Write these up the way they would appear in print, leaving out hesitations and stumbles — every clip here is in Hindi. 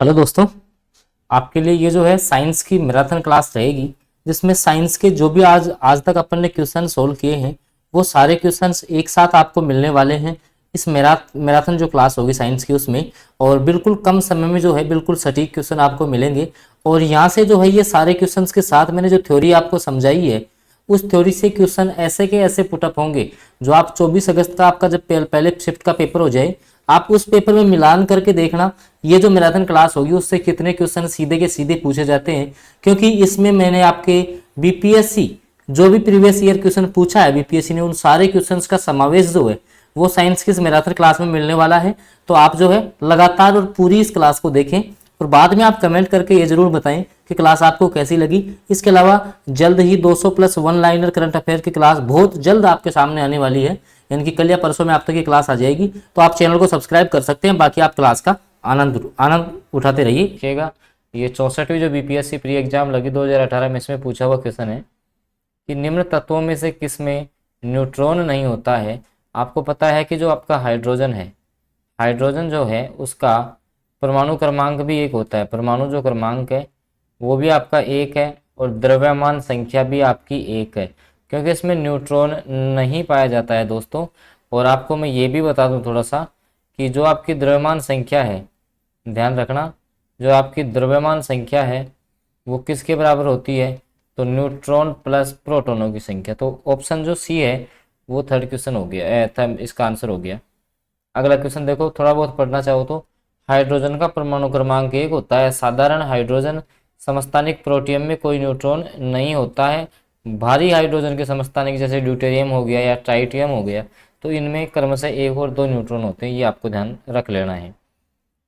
हेलो दोस्तों, आपके लिए ये जो है साइंस की मैराथन क्लास रहेगी, जिसमें साइंस के जो भी आज आज तक अपन ने क्वेश्चन सोल्व किए हैं वो सारे क्वेश्चंस एक साथ आपको मिलने वाले हैं इस मैराथन जो क्लास होगी साइंस की उसमें। और बिल्कुल कम समय में जो है बिल्कुल सटीक क्वेश्चन आपको मिलेंगे। और यहाँ से जो है ये सारे क्वेश्चंस के साथ मैंने जो थ्योरी आपको समझाई है उस थ्योरी से क्वेश्चन ऐसे के ऐसे पुटअप होंगे जो आप 24 अगस्त का आपका जब पहले शिफ्ट का पेपर हो जाए आप उस पेपर में मिलान करके देखना ये जो मैराथन क्लास होगी उससे कितने क्वेश्चन सीधे के सीधे पूछे जाते हैं। क्योंकि इसमें मैंने आपके बीपीएससी जो भी प्रीवियस ईयर क्वेश्चन पूछा है बीपीएससी ने उन सारे क्वेश्चंस का समावेश जो है वो साइंस की इस मैराथन क्लास में मिलने वाला है। तो आप जो है लगातार और पूरी इस क्लास को देखें और बाद में आप कमेंट करके ये जरूर बताएं कि क्लास आपको कैसी लगी। इसके अलावा जल्द ही 200 plus one liner current affair की क्लास बहुत जल्द आपके सामने आने वाली है, यानी कि कल या परसों में आप तक ये क्लास आ जाएगी। तो आप चैनल को सब्सक्राइब कर सकते हैं, बाकी आप क्लास का आनंद आनंद उठाते रहिएगा। ये 64वीं जो बीपीएससी प्री एग्जाम लगी 2018 में, इसमें पूछा हुआ क्वेश्चन है कि निम्न तत्वों में से किस में न्यूट्रॉन नहीं होता है। आपको पता है कि जो आपका हाइड्रोजन है, हाइड्रोजन जो है उसका परमाणु क्रमांक भी एक होता है। परमाणु जो क्रमांक है वो भी आपका एक है और द्रव्यमान संख्या भी आपकी एक है, क्योंकि इसमें न्यूट्रॉन नहीं पाया जाता है दोस्तों। और आपको मैं ये भी बता दूं थोड़ा सा कि जो आपकी द्रव्यमान संख्या है, ध्यान रखना, जो आपकी द्रव्यमान संख्या है वो किसके बराबर होती है, तो न्यूट्रॉन प्लस प्रोटॉनों की संख्या। तो ऑप्शन जो सी है वो थर्ड क्वेश्चन हो गया, था इसका आंसर हो गया। अगला क्वेश्चन देखो, थोड़ा बहुत पढ़ना चाहो तो, हाइड्रोजन का परमाणु क्रमांक एक होता है। साधारण हाइड्रोजन समस्थानिक प्रोटियम में कोई न्यूट्रॉन नहीं होता है। भारी हाइड्रोजन के समस्थानिक जैसे ड्यूटेरियम हो गया या ट्राइटियम हो गया तो इनमें क्रमशः एक और दो न्यूट्रॉन होते हैं, ये आपको ध्यान रख लेना है।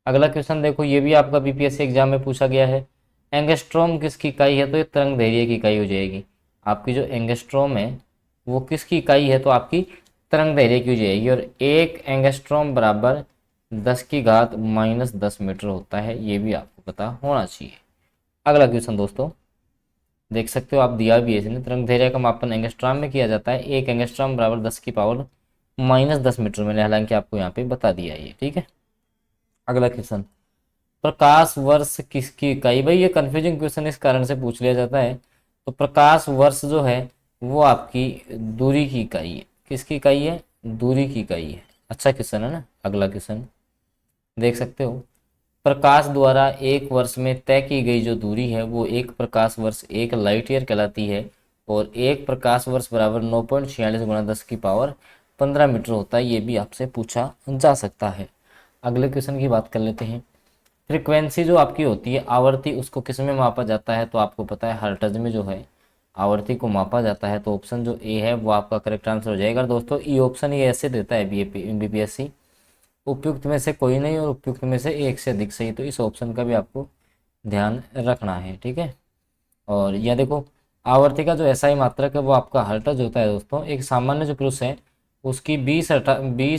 अगला क्वेश्चन देखो, ये भी आपका बीपीएससी एग्जाम में पूछा गया है। एंगस्ट्रॉम किसकी इकाई है, तो ये तरंग दैर्ध्य की इकाई हो जाएगी। आपकी जो एंगस्ट्रॉम है वो किसकी इकाई है, तो आपकी तरंग दैर्ध्य की हो जाएगी। और एक एंगस्ट्रॉम बराबर 10⁻⁻10 मीटर होता है, ये भी आपको पता होना चाहिए। अगला क्वेश्चन दोस्तों देख सकते हो, आप दिया भी है इसने, तरंग दैर्ध्य का मापन एंगस्ट्रॉम में किया जाता है। एक एंगस्ट्रॉम बराबर 10⁻⁻10 मीटर में, हालांकि आपको यहाँ पे बता दिया है ये, ठीक है। अगला क्वेश्चन, प्रकाश वर्ष किसकी इकाई, भाई ये कंफ्यूजिंग क्वेश्चन इस कारण से पूछ लिया जाता है। तो प्रकाश वर्ष जो है वो आपकी दूरी की इकाई है। किसकी इकाई है, दूरी की इकाई है। अच्छा क्वेश्चन है ना। अगला क्वेश्चन देख सकते हो, प्रकाश द्वारा एक वर्ष में तय की गई जो दूरी है वो एक प्रकाश वर्ष एक लाइट ईयर कहलाती है। और एक प्रकाश वर्ष बराबर 9.46 गुणा 10⁻15 मीटर होता है, ये भी आपसे पूछा जा सकता है। अगले क्वेश्चन की बात कर लेते हैं। फ्रीक्वेंसी जो आपकी होती है, आवर्ती, उसको किस में मापा जाता है, तो आपको पता है हर्ट्ज में जो है आवर्ती को मापा जाता है। तो ऑप्शन जो ए है वो आपका करेक्ट आंसर हो जाएगा। दोस्तों ये ऑप्शन ये ऐसे देता है बीपीएससी, उपयुक्त में से कोई नहीं और उपयुक्त में से एक से अधिक सही, तो इस ऑप्शन का भी आपको ध्यान रखना है, ठीक है। और यह देखो, आवर्ती का जो एसआई मात्रक है वो आपका हर्ट्ज होता है दोस्तों। एक सामान्य जो पुरुष है उसकी 20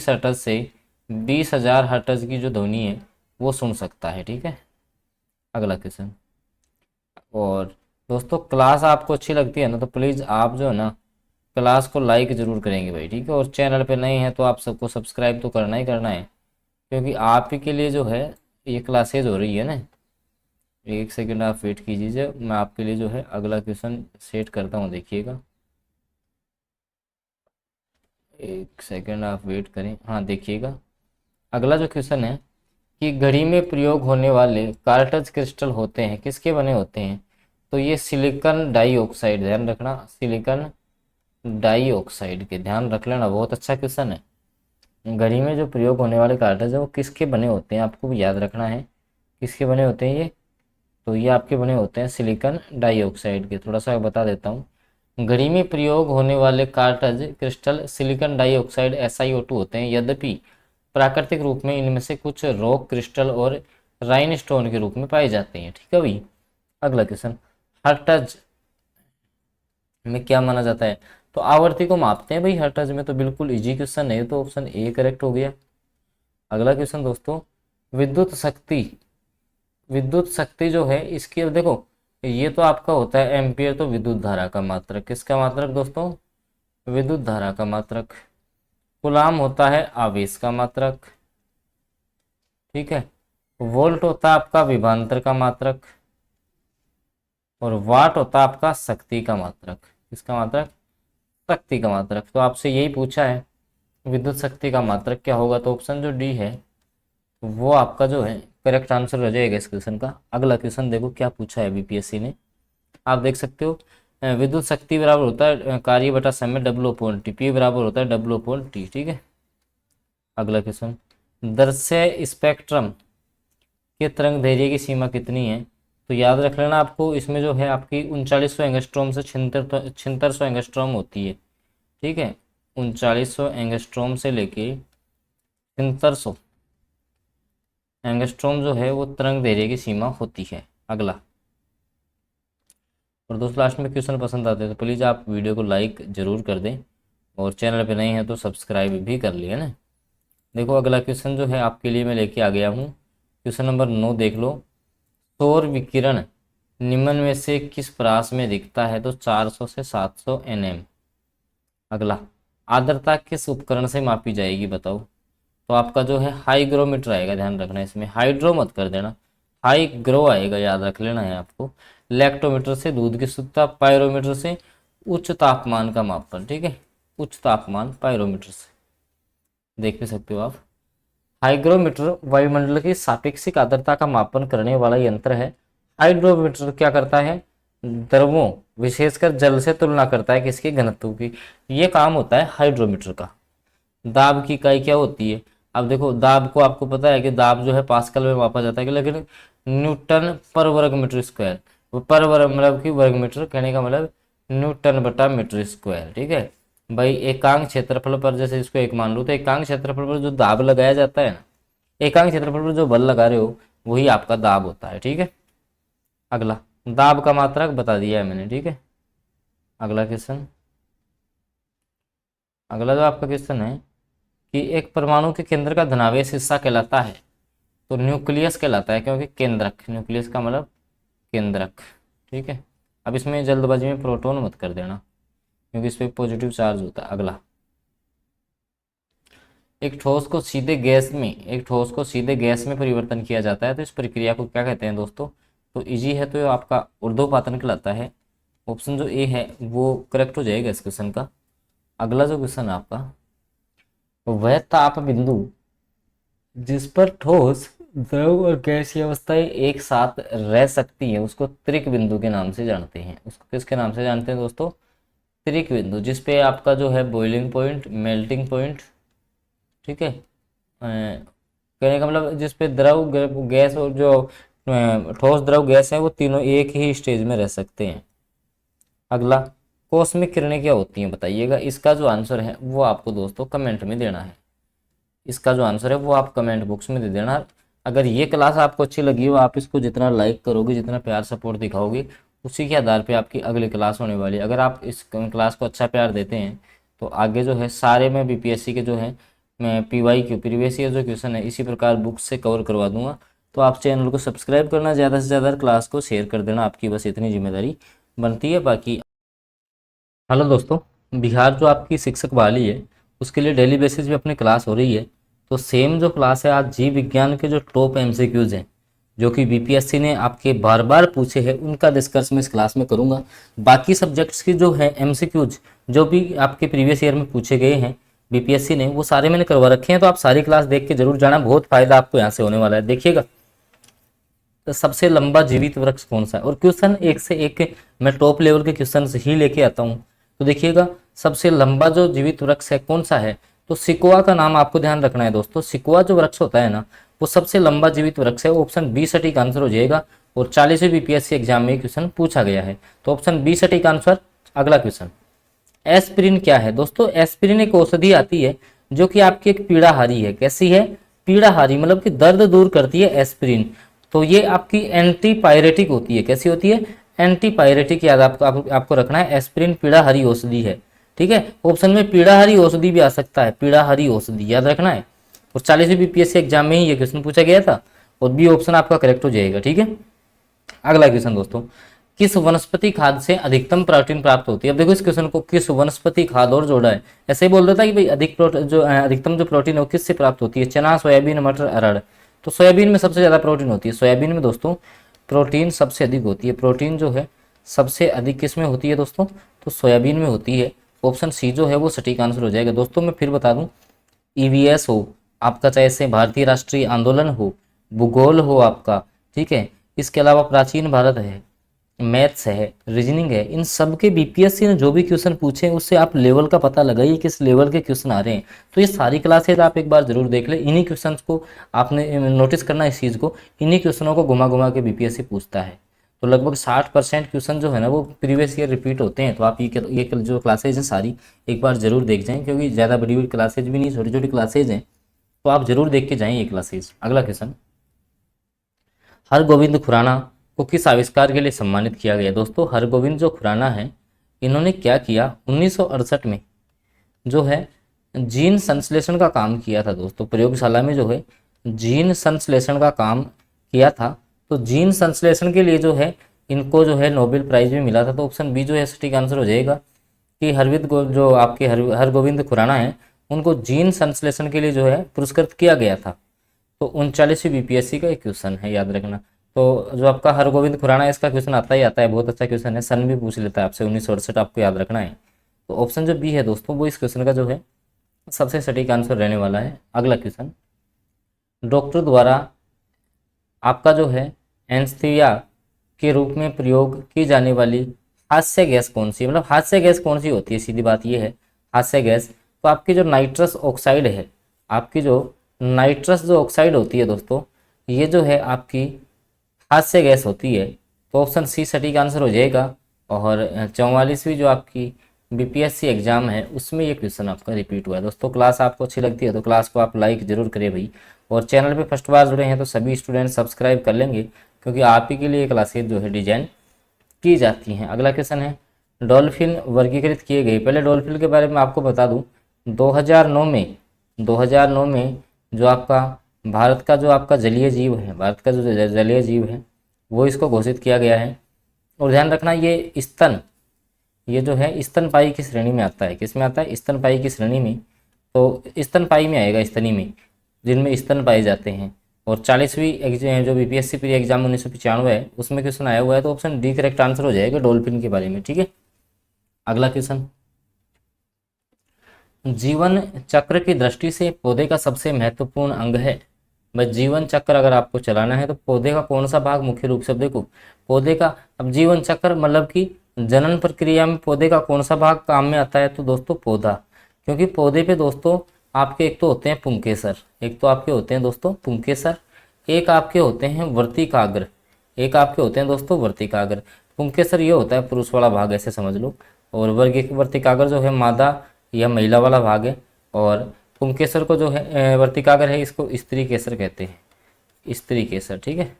हर्ट्ज से 20,000 हर्ट्ज की जो ध्वनि है वो सुन सकता है, ठीक है। अगला क्वेश्चन, और दोस्तों क्लास आपको अच्छी लगती है ना तो प्लीज़ आप जो है ना क्लास को लाइक ज़रूर करेंगे भाई, ठीक है। और चैनल पे नए हैं तो आप सबको सब्सक्राइब तो करना ही करना है, क्योंकि आप ही के लिए जो है ये क्लासेज हो रही है ना। एक सेकंड आप वेट कीजिए, मैं आपके लिए जो है अगला क्वेश्चन सेट करता हूँ, देखिएगा। एक सेकंड आप वेट करें, हाँ देखिएगा। अगला जो क्वेश्चन है कि घड़ी में प्रयोग होने वाले कार्टज क्रिस्टल होते हैं, किसके बने होते हैं, तो ये सिलिकॉन डाइऑक्साइड, ध्यान रखना, सिलिकॉन डाइऑक्साइड के, ध्यान रख लेना, बहुत अच्छा क्वेश्चन है। घड़ी में जो प्रयोग होने वाले कार्टज है वो किसके बने होते हैं, आपको भी याद रखना है किसके बने होते हैं ये, तो ये आपके बने होते हैं सिलिकॉन डाइऑक्साइड के। थोड़ा सा बता देता हूँ, घड़ी में प्रयोग होने वाले कार्टज क्रिस्टल सिलिकॉन डाइऑक्साइड SiO2 होते हैं। यद्यपि प्राकृतिक रूप में इनमें से कुछ रॉक क्रिस्टल और राइनस्टोन के रूप में पाए जाते हैं, ठीक है भाई। अगला क्वेश्चन, हर्ट्ज में क्या माना जाता है, तो आवर्ती को मापते हैं भाई हर्ट्ज में, तो बिल्कुल इजी क्वेश्चन है, तो ऑप्शन ए करेक्ट हो गया। अगला क्वेश्चन दोस्तों, विद्युत शक्ति, विद्युत शक्ति जो है इसकी, अब देखो ये तो आपका होता है एम्पियर, तो विद्युत धारा का मात्रक, किसका मात्रक दोस्तों, विद्युत धारा का मात्रक। कूलाम होता है आवेश का मात्रक, ठीक है। वोल्ट होता है आपका विभवांतर का मात्रक, और वाट होता है आपका शक्ति का मात्रक। किसका मात्रक? शक्ति का मात्रक। तो आपसे यही पूछा है विद्युत शक्ति का मात्रक क्या होगा, तो ऑप्शन जो डी है वो आपका जो है करेक्ट आंसर हो जाएगा इस क्वेश्चन का। अगला क्वेश्चन देखो क्या पूछा है बीपीएससी ने, आप देख सकते हो। विद्युत शक्ति बराबर होता है कार्य बटा समय W/T, P बराबर होता है W/T, ठीक है। अगला क्वेश्चन, दृश्य स्पेक्ट्रम के तरंग दैर्ध्य की सीमा कितनी है, तो याद रख लेना आपको, इसमें जो है आपकी 3900 एंगस्ट्रॉम से 7600 एंगस्ट्रॉम होती है, ठीक है। 3900 एंगस्ट्रॉम से लेके 7600 एंगस्ट्रॉम जो है वो तरंग दैर्ध्य की सीमा होती है। अगला, और दोस्तों लास्ट में क्वेश्चन पसंद आते हैं तो प्लीज़ आप वीडियो को लाइक जरूर कर दें, और चैनल पे नए हैं तो सब्सक्राइब भी कर लिए ना। देखो अगला क्वेश्चन जो है आपके लिए मैं लेके आ गया हूँ, क्वेश्चन नंबर 9 देख लो। सौर विकिरण निम्न में से किस परास में दिखता है, तो 400 से 700 nm। अगला, आर्द्रता किस उपकरण से मापी जाएगी बताओ, तो आपका जो है हाईग्रोमीटर आएगा, ध्यान रखना इसमें हाइड्रो मत कर देना, हाईग्रो आएगा, याद रख लेना है आपको। लैक्टोमीटर से दूध की शुद्धता, पायरोमीटर से उच्च तापमान का मापन, ठीक है, उच्च तापमान पायरोमीटर से देख भी सकते हो आप। हाइग्रोमीटर वायुमंडल की सापेक्षिक आर्द्रता का मापन करने वाला यंत्र है। हाइड्रोमीटर क्या करता है, द्रवों विशेषकर जल से तुलना करता है किसके, घनत्व की, ये काम होता है हाइड्रोमीटर का। दाब की इकाई क्या होती है, अब देखो दाब को आपको पता है कि दाब जो है पास्कल में मापा जाता है, लेकिन न्यूटन पर वर्ग मीटर स्क्वायर, वो पर वर्ग मतलब कि वर्ग मीटर कहने का मतलब न्यूटन बटा मीटर स्क्वायर, ठीक है भाई। एकांक क्षेत्रफल पर, जैसे इसको एक मान लो, तो एकांक क्षेत्रफल पर जो दाब लगाया जाता है ना, एकांक क्षेत्रफल पर जो बल लगा रहे हो वही आपका दाब होता है, ठीक है। अगला, दाब का मात्रक बता दिया है मैंने, ठीक है। अगला क्वेश्चन, अगला जो आपका क्वेश्चन है कि एक परमाणु के केंद्र का धनावेश हिस्सा कहलाता है, तो न्यूक्लियस कहलाता है, क्योंकि केंद्रक, न्यूक्लियस का मतलब केंद्रक, ठीक है। अब इसमें जल्दबाजी में प्रोटॉन मत कर देना, क्योंकि इस पर पॉजिटिव चार्ज होता है। अगला, एक ठोस को सीधे गैस में परिवर्तन किया जाता है, तो इस प्रक्रिया को क्या कहते हैं दोस्तों, तो इजी है, तो आपका ऊर्ध्वपातन कहलाता है। ऑप्शन जो ए है वो करेक्ट हो जाएगा इस क्वेश्चन का। अगला जो क्वेश्चन है आपका, वह ताप बिंदु जिस पर ठोस, द्रव और गैसीय अवस्थाएं एक साथ रह सकती हैं उसको त्रिक बिंदु के नाम से जानते हैं। उसको किसके नाम से जानते हैं दोस्तों, त्रिक बिंदु, जिसपे आपका जो है बॉइलिंग पॉइंट, मेल्टिंग पॉइंट, ठीक है, कहने का मतलब जिसपे द्रव गैस और जो ठोस द्रव गैस है वो तीनों एक ही स्टेज में रह सकते हैं। अगला, कॉस्मिक किरणें क्या होती हैं बताइएगा, इसका जो आंसर है वो आपको दोस्तों कमेंट में देना है। इसका जो आंसर है वो आप कमेंट बॉक्स में दे देना। अगर ये क्लास आपको अच्छी लगी हो, आप इसको जितना लाइक करोगे, जितना प्यार सपोर्ट दिखाओगे, उसी के आधार पे आपकी अगली क्लास होने वाली है। अगर आप इस क्लास को अच्छा प्यार देते हैं तो आगे जो है सारे में बीपीएससी के जो है मैं PYQ प्रीवियस ईयर जो क्वेश्चन है इसी प्रकार बुक्स से कवर करवा दूंगा। तो आप चैनल को सब्सक्राइब करना, ज़्यादा से ज़्यादा क्लास को शेयर कर देना, आपकी बस इतनी जिम्मेदारी बनती है। बाकी हेलो दोस्तों, बिहार जो आपकी शिक्षक बहाली है उसके लिए डेली बेसिस पे अपनी क्लास हो रही है। तो सेम जो क्लास है आज जीव विज्ञान के जो टॉप MCQs हैं जो कि बीपीएससी ने आपके बार बार पूछे हैं उनका डिस्कस मैं इस क्लास में करूंगा। बाकी सब्जेक्ट्स की जो है MCQs जो भी आपके प्रीवियस ईयर में पूछे गए हैं बीपीएससी ने वो सारे मैंने करवा रखे हैं, तो आप सारी क्लास देख के जरूर जाना, बहुत फायदा आपको यहाँ से होने वाला है। देखिएगा, तो सबसे लंबा जीवित वृक्ष कौन सा है, और क्वेश्चन एक से एक मैं टॉप लेवल के क्वेश्चन ही लेके आता हूँ। तो देखिएगा, सबसे लंबा जो जीवित वृक्ष है कौन सा है, तो सिकोआ का नाम आपको ध्यान रखना है दोस्तों। सिकोआ जो वृक्ष होता है ना वो सबसे लंबा जीवित वृक्ष है। ऑप्शन बी सटीक आंसर हो जाएगा, और 40वें बीपीएससी एग्जाम में क्वेश्चन पूछा गया है, तो ऑप्शन बी सटीक आंसर। अगला क्वेश्चन, एस्पिरिन क्या है दोस्तों, एस्पिरिन एक औषधि आती है जो कि आपकी एक पीड़ाहारी है। कैसी है, पीड़ाहारी, मतलब कि दर्द दूर करती है एस्पिरिन। तो ये आपकी एंटीपायरेटिक होती है। कैसी होती है, एंटीपायरेटिक, याद आपको रखना है। एस्पिरिन पीड़ाहारी औषधि है, ठीक है। ऑप्शन में पीड़ाहारी औषधि भी आ सकता है, पीड़ाहारी औषधि याद रखना है, और 40वें बीपीएससी एग्जाम में ही ये क्वेश्चन पूछा गया था, और बी ऑप्शन आपका करेक्ट हो जाएगा, ठीक है। अगला क्वेश्चन दोस्तों, किस वनस्पति खाद से अधिकतम प्रोटीन प्राप्त होती है। अब देखो इस क्वेश्चन को किस वनस्पति खाद और जोड़ा है, ऐसे ही बोल देता है कि भाई अधिकतम जो प्रोटीन है वो किससे प्राप्त होती है, चना, सोयाबीन, मटर, अरहर। तो सोयाबीन में सबसे ज़्यादा प्रोटीन होती है। सोयाबीन में दोस्तों प्रोटीन सबसे अधिक होती है। प्रोटीन जो है सबसे अधिक किस में होती है दोस्तों? तो सोयाबीन में होती है। ऑप्शन सी जो है वो सटीक आंसर हो जाएगा। दोस्तों मैं फिर बता दूं, ईवीएस हो आपका, चाहे से भारतीय राष्ट्रीय आंदोलन हो, भूगोल हो आपका, ठीक है, इसके अलावा प्राचीन भारत है, मैथ्स है, रीजनिंग है, इन सब के बीपीएससी ने जो भी क्वेश्चन पूछे हैं उससे आप लेवल का पता लगाइए किस लेवल के क्वेश्चन आ रहे हैं। तो ये सारी क्लासेज आप एक बार जरूर देख लें। इन्हीं क्वेश्चन को आपने नोटिस करना है, इस चीज़ को, इन्हीं क्वेश्चनों को घुमा घुमा के बीपीएससी पूछता है। तो लगभग 60% क्वेश्चन जो है ना वो प्रीवियस ईयर रिपीट होते हैं। तो आप ये जो क्लासेज हैं सारी एक बार जरूर देख जाएं, क्योंकि ज़्यादा बड़ी बड़ी क्लासेज भी नहीं, छोटी छोटी क्लासेज हैं, तो आप जरूर देख के जाएं ये क्लासेज। अगला क्वेश्चन, हरगोविंद खुराना को किस आविष्कार के लिए सम्मानित किया गया? दोस्तों हरगोविंद जो खुराना है, इन्होंने क्या किया, 1968 में जो है जीन संश्लेषण का काम किया था। दोस्तों प्रयोगशाला में जो है जीन संश्लेषण का काम किया था। तो जीन संश्लेषण के लिए जो है इनको जो है नोबेल प्राइज भी मिला था। तो ऑप्शन बी जो है सटीक आंसर हो जाएगा कि जो आपके हरगोविंद खुराना है, उनको जीन संश्लेषण के लिए जो है पुरस्कृत किया गया था। तो 39वीं बीपीएससी का एक क्वेश्चन है, याद रखना। तो जो आपका हरगोविंद खुराना है, इसका क्वेश्चन आता ही आता है, बहुत अच्छा क्वेश्चन है, सन भी पूछ लेता है आपसे, 1968 आपको याद रखना है। तो ऑप्शन जो बी है दोस्तों वो इस क्वेश्चन का जो है सबसे सटीक आंसर रहने वाला है। अगला क्वेश्चन, डॉक्टर द्वारा आपका जो है एनेस्थीसिया के रूप में प्रयोग की जाने वाली हास्य गैस कौन सी है? मतलब हास्य गैस कौन सी होती है, सीधी बात ये है हास्य गैस। तो आपकी जो नाइट्रस ऑक्साइड है, आपकी जो नाइट्रस जो ऑक्साइड होती है दोस्तों, ये जो है आपकी हास्य गैस होती है। तो ऑप्शन सी सटीक आंसर हो जाएगा। और 44वीं जो आपकी बीपीएससी एग्जाम है उसमें ये क्वेश्चन आपका रिपीट हुआ है। दोस्तों क्लास आपको अच्छी लगती है तो क्लास को आप लाइक जरूर करें भाई, और चैनल पे फर्स्ट बार जुड़े हैं तो सभी स्टूडेंट सब्सक्राइब कर लेंगे, क्योंकि आप ही के लिए क्लासेज जो है डिजाइन की जाती हैं। अगला क्वेश्चन है, डॉल्फिन वर्गीकृत किए गए। पहले डॉल्फिन के बारे में आपको बता दूं, 2009 में जो आपका भारत का जो आपका जलीय जीव है, भारत का जो जलीय जीव है वो इसको घोषित किया गया है। और ध्यान रखना ये जो है स्तनपायी की श्रेणी में आता है। किस में आता है? स्तनपायी की श्रेणी में। तो स्तनपायी में आएगा, स्तनी में, जिनमें स्तन पाए जाते हैं। और 40वीं जो बीपीएससी प्री एग्जाम 1995 है उसमें क्वेश्चन आया हुआ है। तो ऑप्शन डी करेक्ट आंसर हो जाएगा डॉल्फिन के बारे में, ठीक है। अगला क्वेश्चन, जीवन चक्र की दृष्टि से पौधे का सबसे महत्वपूर्ण अंग है। बस जीवन चक्र अगर आपको चलाना है तो पौधे का कौन सा भाग मुख्य रूप से, देखो पौधे का, अब जीवन चक्र मतलब कि जनन प्रक्रिया में पौधे का कौन सा भाग काम में आता है? तो दोस्तों पौधा, क्योंकि पौधे पे दोस्तों आपके एक तो होते हैं पुंकेसर, एक तो आपके होते हैं दोस्तों पुंकेसर, एक आपके होते हैं वर्तिकाग्र, एक आपके होते हैं दोस्तों वर्तिकाग्र। पुंकेसर ये होता है पुरुष वाला भाग, ऐसे समझ लो, और वर्तिकाग्र जो है मादा या महिला वाला भाग है। और पुंकेसर को जो है वर्तिकाग्र है, इसको स्त्री केसर कहते हैं, स्त्री केसर, ठीक है,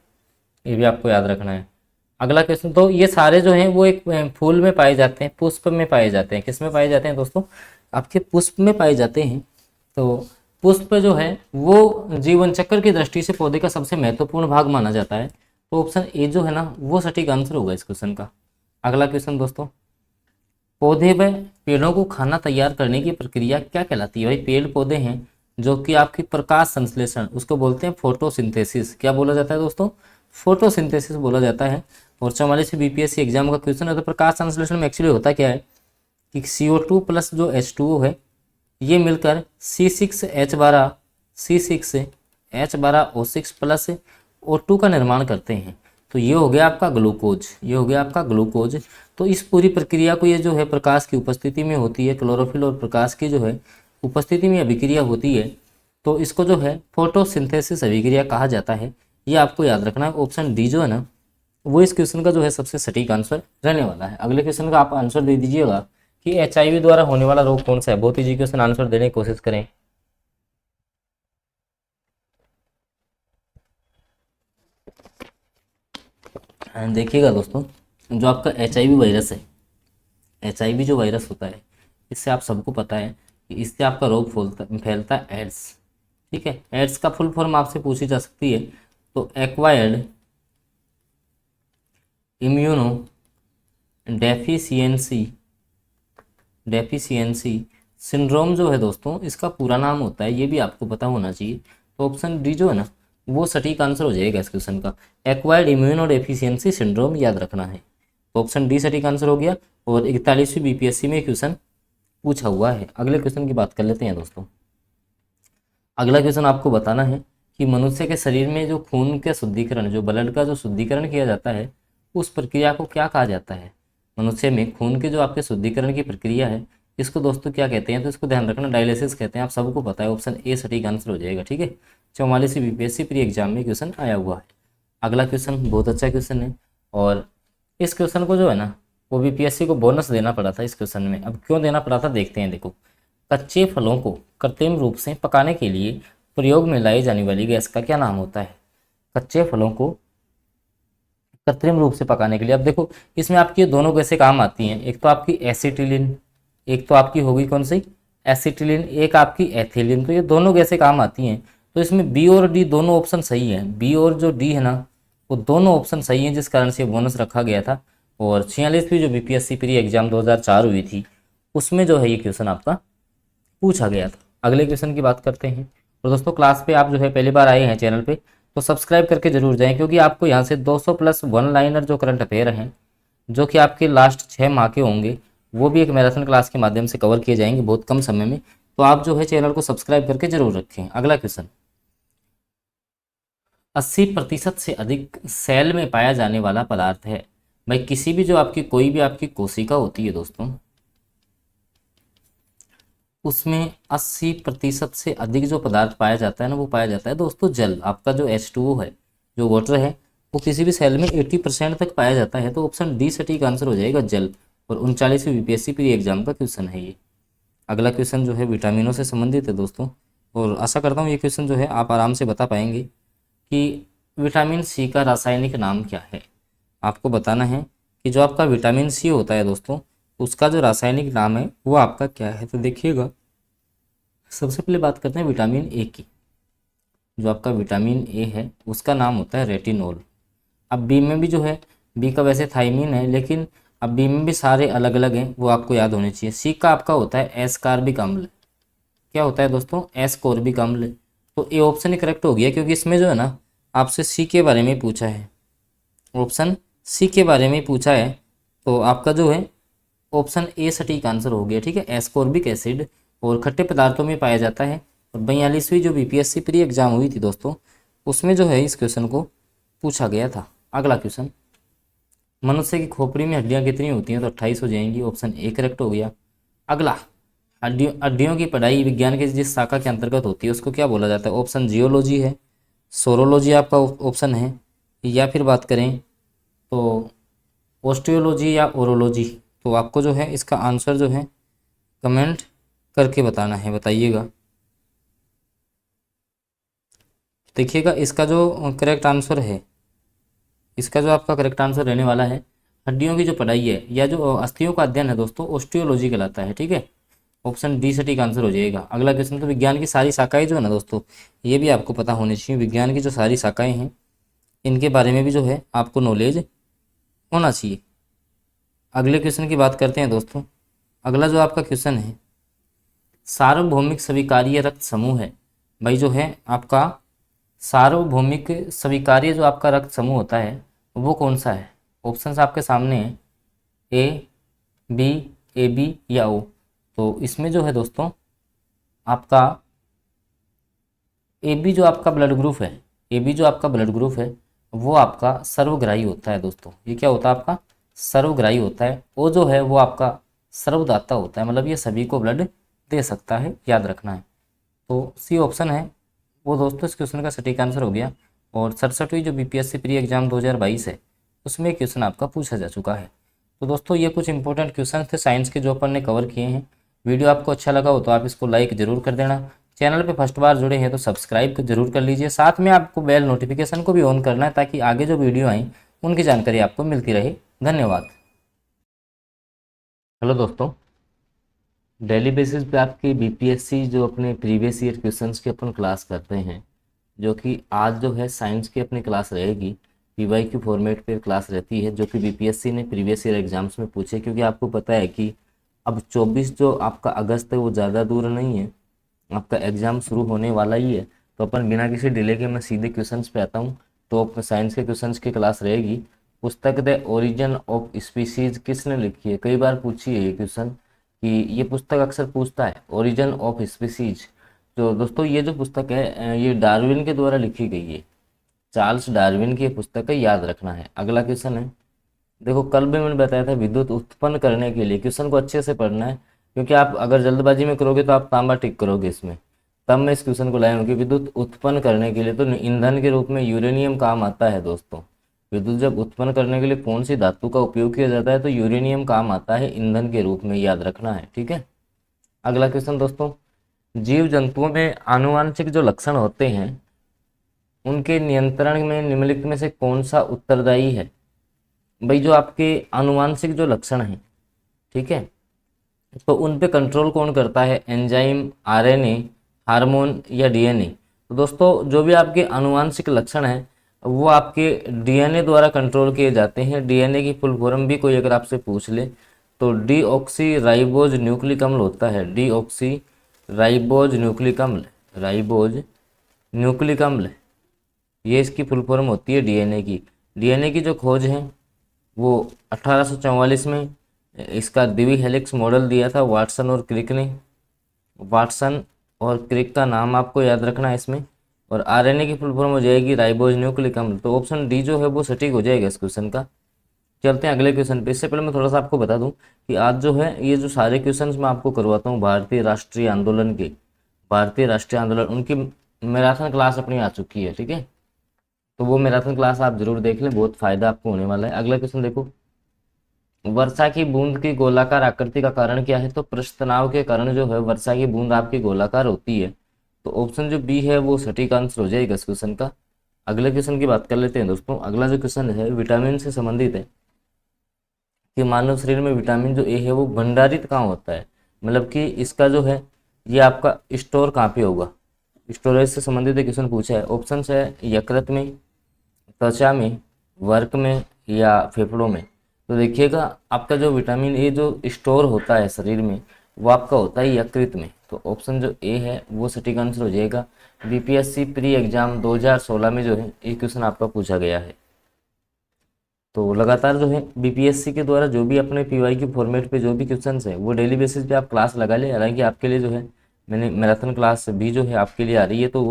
ये भी आपको याद रखना है। अगला क्वेश्चन, तो ये सारे जो हैं वो एक फूल में पाए जाते हैं, पुष्प में पाए जाते हैं। किस में पाए जाते हैं दोस्तों? आपके पुष्प में पाए जाते हैं। तो पुष्प जो है वो जीवन चक्र की दृष्टि से पौधे का सबसे महत्वपूर्ण भाग माना जाता है। तो ऑप्शन ए जो है ना वो सटीक आंसर होगा इस क्वेश्चन का। अगला क्वेश्चन दोस्तों, पौधे व पेड़ों को खाना तैयार करने की प्रक्रिया क्या कहलाती है? भाई पेड़ पौधे हैं जो कि आपकी प्रकाश संश्लेषण, उसको बोलते हैं फोटोसिंथेसिस। क्या बोला जाता है दोस्तों? फोटोसिंथेसिस बोला जाता है। और 44वीं बीपीएससी एग्जाम का क्वेश्चन है। तो प्रकाश संश्लेषण में एक्चुअली होता क्या है कि CO2 प्लस जो H2O है ये मिलकर C6H12O6 प्लस O2 का निर्माण करते हैं। तो ये हो गया आपका ग्लूकोज, ये हो गया आपका ग्लूकोज। तो इस पूरी प्रक्रिया को ये जो है प्रकाश की उपस्थिति में होती है, क्लोरोफिल और प्रकाश की जो है उपस्थिति में अभिक्रिया होती है। तो इसको जो है फोटोसिंथेसिस अभिक्रिया कहा जाता है। ये आपको याद रखना है। ऑप्शन डी जो है ना वो इस क्वेश्चन का जो है सबसे सटीक आंसर रहने वाला है। अगले क्वेश्चन का आप आंसर दे दीजिएगा कि HIV द्वारा होने वाला रोग कौन सा है। बहुत ईजी क्वेश्चन, आंसर देने की कोशिश करें। देखिएगा दोस्तों, जो आपका HIV वायरस है, HIV जो वायरस होता है, इससे आप सबको पता है कि इससे आपका रोग फैलता है एड्स, ठीक है। एड्स का फुल फॉर्म आपसे पूछी जा सकती है। तो एक्वायर्ड इम्यूनो डेफिशिएंसी सिंड्रोम जो है दोस्तों, इसका पूरा नाम होता है, ये भी आपको पता होना चाहिए। तो ऑप्शन डी जो है ना वो सटीक आंसर हो जाएगा इस क्वेश्चन का। एक्वायर्ड इम्यूनो डेफिशिएंसी सिंड्रोम याद रखना है, तो ऑप्शन डी सटीक आंसर हो गया। और 41वीं बीपीएससी में क्वेश्चन पूछा हुआ है। अगले क्वेश्चन की बात कर लेते हैं दोस्तों। अगला क्वेश्चन आपको बताना है कि मनुष्य के शरीर में जो खून का शुद्धिकरण, जो ब्लड का जो शुद्धिकरण किया जाता है, उस प्रक्रिया को क्या कहा जाता है। मनुष्य में खून के जो आपके शुद्धिकरण की प्रक्रिया है, इसको दोस्तों क्या कहते हैं, तो इसको ध्यान रखना, डायलिसिस कहते हैं, आप सबको पता है। ऑप्शन ए सटीक आंसर हो जाएगा। ठीक है, 44वीं बीपीएससी प्री एग्जाम में क्वेश्चन आया हुआ है। अगला क्वेश्चन बहुत अच्छा क्वेश्चन है, और इस क्वेश्चन को जो है ना, वो बीपीएससी को बोनस देना पड़ा था इस क्वेश्चन में। अब क्यों देना पड़ा था देखते हैं। देखो, कच्चे फलों को कृत्रिम रूप से पकाने के लिए प्रयोग में लाई जाने वाली गैस का क्या नाम होता है। कच्चे फलों को कृत्रिम रूप से पकाने के लिए, अब देखो इसमें आपकी दोनों गैसें काम आती हैं। एक तो आपकी एसिटिलीन, एक तो आपकी होगी कौन सी, एसिटिलीन, एक आपकी एथिलीन। तो ये दोनों गैसें काम आती हैं। तो इसमें बी और डी दोनों ऑप्शन सही हैं। बी और जो डी है ना, वो दोनों ऑप्शन सही हैं, जिस कारण से बोनस रखा गया था। और 46वीं जो बीपीएससी प्री एग्जाम 2004 हुई थी, उसमें जो है ये क्वेश्चन आपका पूछा गया था। अगले क्वेश्चन की बात करते हैं। और दोस्तों, क्लास पे आप जो है पहली बार आए हैं चैनल पे, तो सब्सक्राइब करके जरूर जाएं, क्योंकि आपको यहाँ से 200 प्लस वन लाइनर जो करंट अफेयर हैं, जो कि आपके लास्ट 6 माह के होंगे, वो भी एक मैराथन क्लास के माध्यम से कवर किए जाएंगे बहुत कम समय में। तो आप जो है चैनल को सब्सक्राइब करके जरूर रखें। अगला क्वेश्चन, 80% से अधिक सेल में पाया जाने वाला पदार्थ है। भाई किसी भी जो आपकी कोई भी आपकी कोशिका होती है दोस्तों, उसमें 80% से अधिक जो पदार्थ पाया जाता है ना, वो पाया जाता है दोस्तों जल। आपका जो H2O है, जो वाटर है, वो किसी भी सेल में 80% तक पाया जाता है। तो ऑप्शन डी सटीक आंसर हो जाएगा, जल। और 39वीं बीपीएससी प्री एग्जाम का क्वेश्चन है ये। अगला क्वेश्चन जो है विटामिनों से संबंधित है दोस्तों, और आशा करता हूँ ये क्वेश्चन जो है आप आराम से बता पाएंगे कि विटामिन सी का रासायनिक नाम क्या है। आपको बताना है कि जो आपका विटामिन सी होता है दोस्तों, उसका जो रासायनिक नाम है वो आपका क्या है। तो देखिएगा, सबसे पहले बात करते हैं विटामिन ए की। जो आपका विटामिन ए है, उसका नाम होता है रेटिनोल। अब बी में भी जो है, बी का वैसे थाइमिन है, लेकिन अब बी में भी सारे अलग अलग हैं, वो आपको याद होने चाहिए। सी का आपका होता है एस्कॉर्बिक अम्ल। क्या होता है दोस्तों, एस्कॉर्बिक अम्ल। तो ये ऑप्शन ही करेक्ट हो गया, क्योंकि इसमें जो है ना, आपसे सी के बारे में पूछा है। ऑप्शन सी के बारे में पूछा है, तो आपका जो है ऑप्शन ए सटीक आंसर हो गया। ठीक है, एस्कॉर्बिक एसिड और खट्टे पदार्थों में पाया जाता है। और 42वीं जो बीपीएससी प्री एग्जाम हुई थी दोस्तों, उसमें जो है इस क्वेश्चन को पूछा गया था। अगला क्वेश्चन, मनुष्य की खोपड़ी में हड्डियां कितनी होती हैं, तो 28 हो जाएंगी। ऑप्शन ए करेक्ट हो गया। अगला, हड्डियों की पढ़ाई विज्ञान के जिस शाखा के अंतर्गत होती है, उसको क्या बोला जाता है। ऑप्शन जियोलॉजी है, सोरोलॉजी आपका ऑप्शन है, या फिर बात करें तो ऑस्टियोलॉजी या ओरोलॉजी। तो आपको जो है इसका आंसर जो है कमेंट करके बताना है, बताइएगा। देखिएगा, इसका जो करेक्ट आंसर है, इसका जो आपका करेक्ट आंसर रहने वाला है, हड्डियों की जो पढ़ाई है या जो अस्थियों का अध्ययन है दोस्तों, ऑस्टियोलॉजी कहलाता है। ठीक है, ऑप्शन डी सटीक आंसर हो जाएगा। अगला क्वेश्चन, तो विज्ञान की सारी शाखाएं जो है ना दोस्तों, ये भी आपको पता होनी चाहिए। विज्ञान की जो सारी शाखाएं हैं, इनके बारे में भी जो है आपको नॉलेज होना चाहिए। अगले क्वेश्चन की बात करते हैं दोस्तों। अगला जो आपका क्वेश्चन है, सार्वभौमिक स्वीकार्य रक्त समूह है। भाई जो है आपका सार्वभौमिक स्वीकार्य जो आपका रक्त समूह होता है, वो कौन सा है। ऑप्शंस आपके सामने हैं, ए, बी, ए बी या ओ। तो इसमें जो है दोस्तों आपका ए बी जो आपका ब्लड ग्रुप है, ए बी जो आपका ब्लड ग्रुप है, वो आपका सर्वग्राही होता है दोस्तों। ये क्या होता है, आपका सर्वग्राही होता है। वो जो है वो आपका सर्वदाता होता है, मतलब ये सभी को ब्लड दे सकता है, याद रखना है। तो सी ऑप्शन है वो दोस्तों इस क्वेश्चन का सटीक आंसर हो गया। और 67वीं जो बीपीएससी प्री एग्जाम 2022 है, उसमें क्वेश्चन आपका पूछा जा चुका है। तो दोस्तों ये कुछ इंपॉर्टेंट क्वेश्चन थे साइंस के, जो अपन ने कवर किए हैं। वीडियो आपको अच्छा लगा हो तो आप इसको लाइक जरूर कर देना। चैनल पे फर्स्ट बार जुड़े हैं तो सब्सक्राइब जरूर कर लीजिए। साथ में आपको बेल नोटिफिकेशन को भी ऑन करना है, ताकि आगे जो वीडियो आई उनकी जानकारी आपको मिलती रहे। धन्यवाद। हेलो दोस्तों, डेली बेसिस पे आपकी बीपीएससी जो अपने प्रीवियस ईयर क्वेश्चंस की अपन क्लास करते हैं, जो कि आज जो है साइंस की अपनी क्लास रहेगी। पीवाईक्यू फॉर्मेट पे क्लास रहती है, जो कि बीपीएससी ने प्रीवियस ईयर एग्जाम्स में पूछे। क्योंकि आपको पता है कि अब 24 जो आपका अगस्त है वो ज़्यादा दूर नहीं है, आपका एग्ज़ाम शुरू होने वाला ही है। तो अपन बिना किसी डिले के मैं सीधे क्वेश्चंस पे आता हूँ। तो साइंस के क्वेश्चंस की क्लास रहेगी। पुस्तक द ओरिजिन ऑफ स्पीसीज किसने लिखी है? कई बार पूछी है ये क्वेश्चन कि ये पुस्तक अक्सर पूछता है, ओरिजिन ऑफ स्पीसीज। तो दोस्तों ये जो पुस्तक है ये डार्विन के द्वारा लिखी गई है, चार्ल्स डार्विन की पुस्तक है, याद रखना है। अगला क्वेश्चन है, देखो कल भी मैंने बताया था विद्युत उत्पन्न करने के लिए क्वेश्चन को अच्छे से पढ़ना है, क्योंकि आप अगर जल्दबाजी में करोगे तो आप तांबा टिक करोगे इसमें। तब मैं इस क्वेश्चन को लाया हूँ कि विद्युत उत्पन्न करने के लिए तो ईंधन के रूप में यूरेनियम काम आता है दोस्तों। विद्युत जब उत्पन्न करने के लिए कौन सी धातु का उपयोग किया जाता है? तो यूरेनियम काम आता है ईंधन के रूप में, याद रखना है, ठीक है। अगला क्वेश्चन दोस्तों, जीव जंतुओं में आनुवांशिक जो लक्षण होते हैं उनके नियंत्रण में निम्नलिखित में से कौन सा उत्तरदायी है? भाई जो आपके आनुवांशिक जो लक्षण हैं, ठीक है, तो उन पे कंट्रोल कौन करता है? एंजाइम, आरएनए, हार्मोन या डीएनए? तो दोस्तों जो भी आपके आनुवांशिक लक्षण हैं वो आपके डीएनए द्वारा कंट्रोल किए जाते हैं। डीएनए की फुल फॉर्म भी कोई अगर आपसे पूछ ले तो डीऑक्सी राइबोज न्यूक्लिक अम्ल होता है। डीऑक्सी राइबोज न्यूक्लिक अम्ल, राइबोज न्यूक्लिक अम्ल, ये इसकी फुल फॉर्म होती है डीएनए की। डीएनए की जो खोज है वो 1844 में इसका द्विवी हेलिक्स मॉडल दिया था वाटसन और क्रिक ने। वाटसन और क्रिक का नाम आपको याद रखना है इसमें। और आरएनए की फुल फॉर्म हो जाएगी राइबोज न्यूक्लिक अम्ल। तो ऑप्शन डी जो है वो सटीक हो जाएगा इस क्वेश्चन का। चलते हैं अगले क्वेश्चन पे। इससे पहले मैं थोड़ा सा आपको बता दूं कि आज जो है ये जो सारे क्वेश्चंस मैं आपको करवाता हूँ भारतीय राष्ट्रीय आंदोलन के, भारतीय राष्ट्रीय आंदोलन उनकी मैराथन क्लास अपनी आ चुकी है, ठीक है। तो वो मैराथन क्लास आप जरूर देख लें, बहुत फायदा आपको होने वाला है। अगला क्वेश्चन देखो, वर्षा की बूंद की गोलाकार आकृति का कारण क्या है? तो पृष्ठ तनाव के कारण जो है वर्षा की बूंद आपकी गोलाकार होती है। तो ऑप्शन जो बी है वो सटीक आंसर हो जाएगा इस क्वेश्चन का। अगले क्वेश्चन की बात कर लेते हैं दोस्तों। अगला जो क्वेश्चन है विटामिन से संबंधित है कि मानव शरीर में विटामिन जो ए है वो भंडारित कहाँ होता है, मतलब कि इसका जो है ये आपका स्टोर कहाँ पे होगा? स्टोरेज से संबंधित क्वेश्चन पूछा है। ऑप्शन है यकृत में, त्वचा में, वर्क में या फेफड़ों में। तो देखिएगा आपका जो विटामिन ए जो स्टोर होता है शरीर में वो आपका होता है यकृत में। तो ऑप्शन जो ए है वो सटीक आंसर हो जाएगा। बीपीएससी प्री एग्जाम 2016 में जो है ये क्वेश्चन आपका पूछा गया है। तो लगातार जो है बीपीएससी के द्वारा जो भी अपने पीवाई की फॉर्मेट पे जो भी क्वेश्चंस है वो डेली बेसिस पे आप क्लास लगा ले। हालांकि आपके लिए जो है मैंने मैराथन क्लास भी जो है आपके लिए आ रही है, तो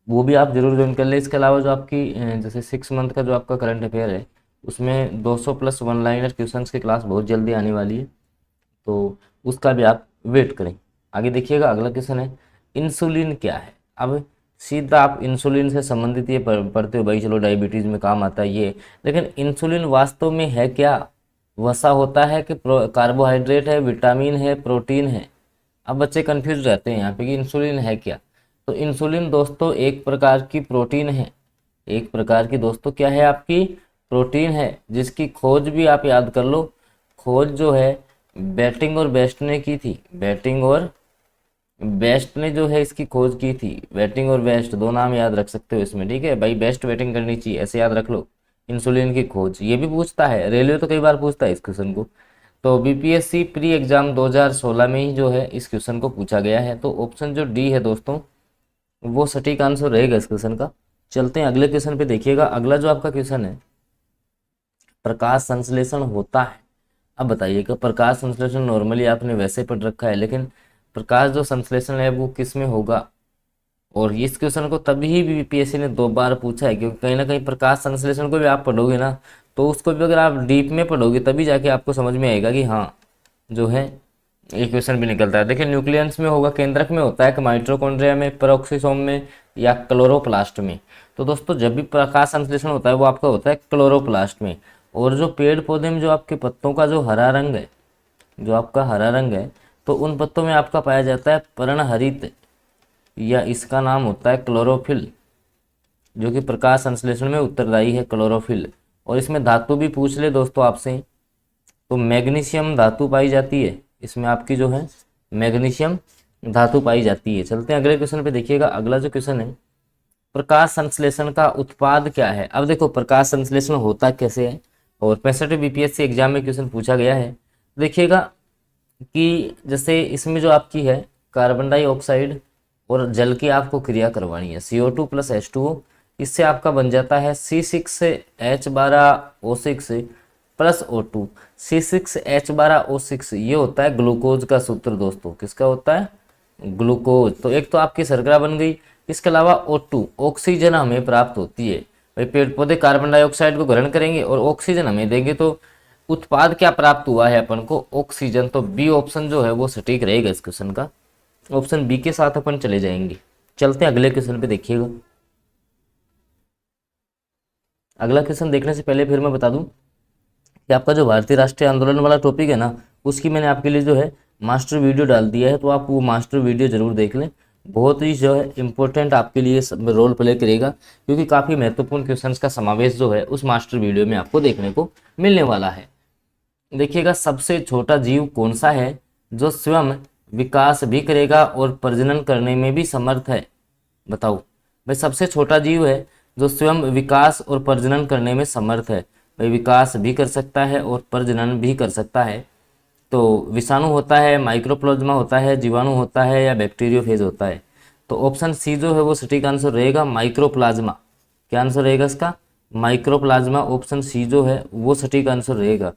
वो भी आप जरूर ज्वाइन कर ले। इसके अलावा जो आपकी जैसे 6 मंथ का जो आपका करंट अफेयर है उसमें 200 प्लस वन लाइनर क्वेश्चंस की क्लास बहुत जल्दी आने वाली है, तो उसका भी आप वेट करें। आगे देखिएगा अगला क्वेश्चन है इंसुलिन क्या है? अब सीधा आप इंसुलिन से संबंधित ये पढ़ते हो भाई, चलो डायबिटीज़ में काम आता है ये, लेकिन इंसुलिन वास्तव में है क्या? वसा होता है कि कार्बोहाइड्रेट है, विटामिन है, प्रोटीन है? अब बच्चे कंफ्यूज रहते हैं यहाँ पे कि इंसुलिन है क्या। तो इंसुलिन दोस्तों एक प्रकार की प्रोटीन है, एक प्रकार की दोस्तों क्या है आपकी? प्रोटीन है, जिसकी खोज भी आप याद कर लो। खोज जो है बैटिंग और बेस्ट ने की थी, बैटिंग और बेस्ट ने जो है इसकी खोज की थी। बैटिंग और बेस्ट दो नाम याद रख सकते हो इसमें, ठीक है भाई, बेस्ट बैटिंग करनी चाहिए ऐसे याद रख लो। इंसुलिन की खोज ये भी पूछता है, रेलवे तो कई बार पूछता है इस क्वेश्चन को। तो बीपीएससी प्री एग्जाम 2016 में ही जो है इस क्वेश्चन को पूछा गया है। तो ऑप्शन जो डी है दोस्तों वो सटीक आंसर रहेगा इस क्वेश्चन का। चलते हैं अगले क्वेश्चन पे। देखिएगा अगला जो आपका क्वेश्चन है, प्रकाश संश्लेषण होता है। अब बताइएगा प्रकाश संश्लेषण नॉर्मली आपने वैसे पढ़ रखा है, लेकिन प्रकाश जो संश्लेषण है वो किस में होगा? और इस क्वेश्चन को तभी भी बीपीएससी ने 2 बार पूछा है, क्योंकि कहीं ना कहीं प्रकाश संश्लेषण को भी आप पढ़ोगे ना, तो उसको भी अगर आप डीप में पढ़ोगे तभी जाके आपको समझ में आएगा कि हाँ जो है ये क्वेश्चन भी निकलता है। देखिए न्यूक्लियस में होगा, केंद्रक में होता है कि माइटोकॉन्ड्रिया में, पेरोक्सिसोम में या क्लोरोप्लास्ट में? तो दोस्तों जब भी प्रकाश संश्लेषण होता है वो आपका होता है क्लोरोप्लास्ट में। और जो पेड़ पौधे में जो आपके पत्तों का जो हरा रंग है, जो आपका हरा रंग है, तो उन पत्तों में आपका पाया जाता है पर्णहरित, या इसका नाम होता है क्लोरोफिल, जो कि प्रकाश संश्लेषण में उत्तरदायी है क्लोरोफिल। और इसमें धातु भी पूछ ले दोस्तों आपसे, तो मैग्नीशियम धातु पाई जाती है इसमें, आपकी जो है मैग्नीशियम धातु पाई जाती है। चलते हैं अगले क्वेश्चन पे। देखिएगा अगला जो क्वेश्चन है, प्रकाश संश्लेषण का उत्पाद क्या है? अब देखो प्रकाश संश्लेषण होता कैसे है, और 65 बीपीएससी एग्जाम में क्वेश्चन पूछा गया है। देखिएगा कि जैसे इसमें जो आपकी है कार्बन डाइऑक्साइड और जल की आपको क्रिया करवानी है, CO2 प्लस H2O, इससे आपका बन जाता है C6H12O6 प्लस O2। C6H12O6 ये होता है ग्लूकोज का सूत्र दोस्तों। किसका होता है? ग्लूकोज। तो एक तो आपकी शर्करा बन गई, इसके अलावा O2 ऑक्सीजन हमें प्राप्त होती है। भाई पेड़ पौधे कार्बन डाइऑक्साइड को ग्रहण करेंगे और ऑक्सीजन हमें देंगे, तो उत्पाद क्या प्राप्त हुआ है अपन को? ऑक्सीजन। तो बी ऑप्शन जो है वो सटीक रहेगा इस क्वेश्चन का। ऑप्शन बी के साथ अपन चले जाएंगे। चलते हैं अगले क्वेश्चन पे, देखिएगा। अगला क्वेश्चन देखने से पहले फिर मैं बता दूं कि आपका जो भारतीय राष्ट्रीय आंदोलन वाला टॉपिक है ना, उसकी मैंने आपके लिए जो है मास्टर वीडियो डाल दिया है, तो आप वो मास्टर वीडियो जरूर देख लें। बहुत ही जो है इम्पोर्टेंट आपके लिए रोल प्ले करेगा, क्योंकि काफ़ी महत्वपूर्ण क्वेश्चंस का समावेश जो है उस मास्टर वीडियो में आपको देखने को मिलने वाला है। देखिएगा, सबसे छोटा जीव कौन सा है जो स्वयं विकास भी करेगा और प्रजनन करने में भी समर्थ है? बताओ भाई, सबसे छोटा जीव है जो स्वयं विकास और प्रजनन करने में समर्थ है। भाई विकास भी कर सकता है और प्रजनन भी कर सकता है। तो विषाणु होता है, माइक्रोप्लाज्मा होता है, जीवाणु होता है, या बैक्टीरियोफेज होता है? तो ऑप्शन सी जो है वो सटीक आंसर रहेगा, माइक्रोप्लाज्मा। क्या आंसर रहेगा इसका? माइक्रोप्लाज्मा। ऑप्शन सी जो है वो सटीक आंसर रहेगा,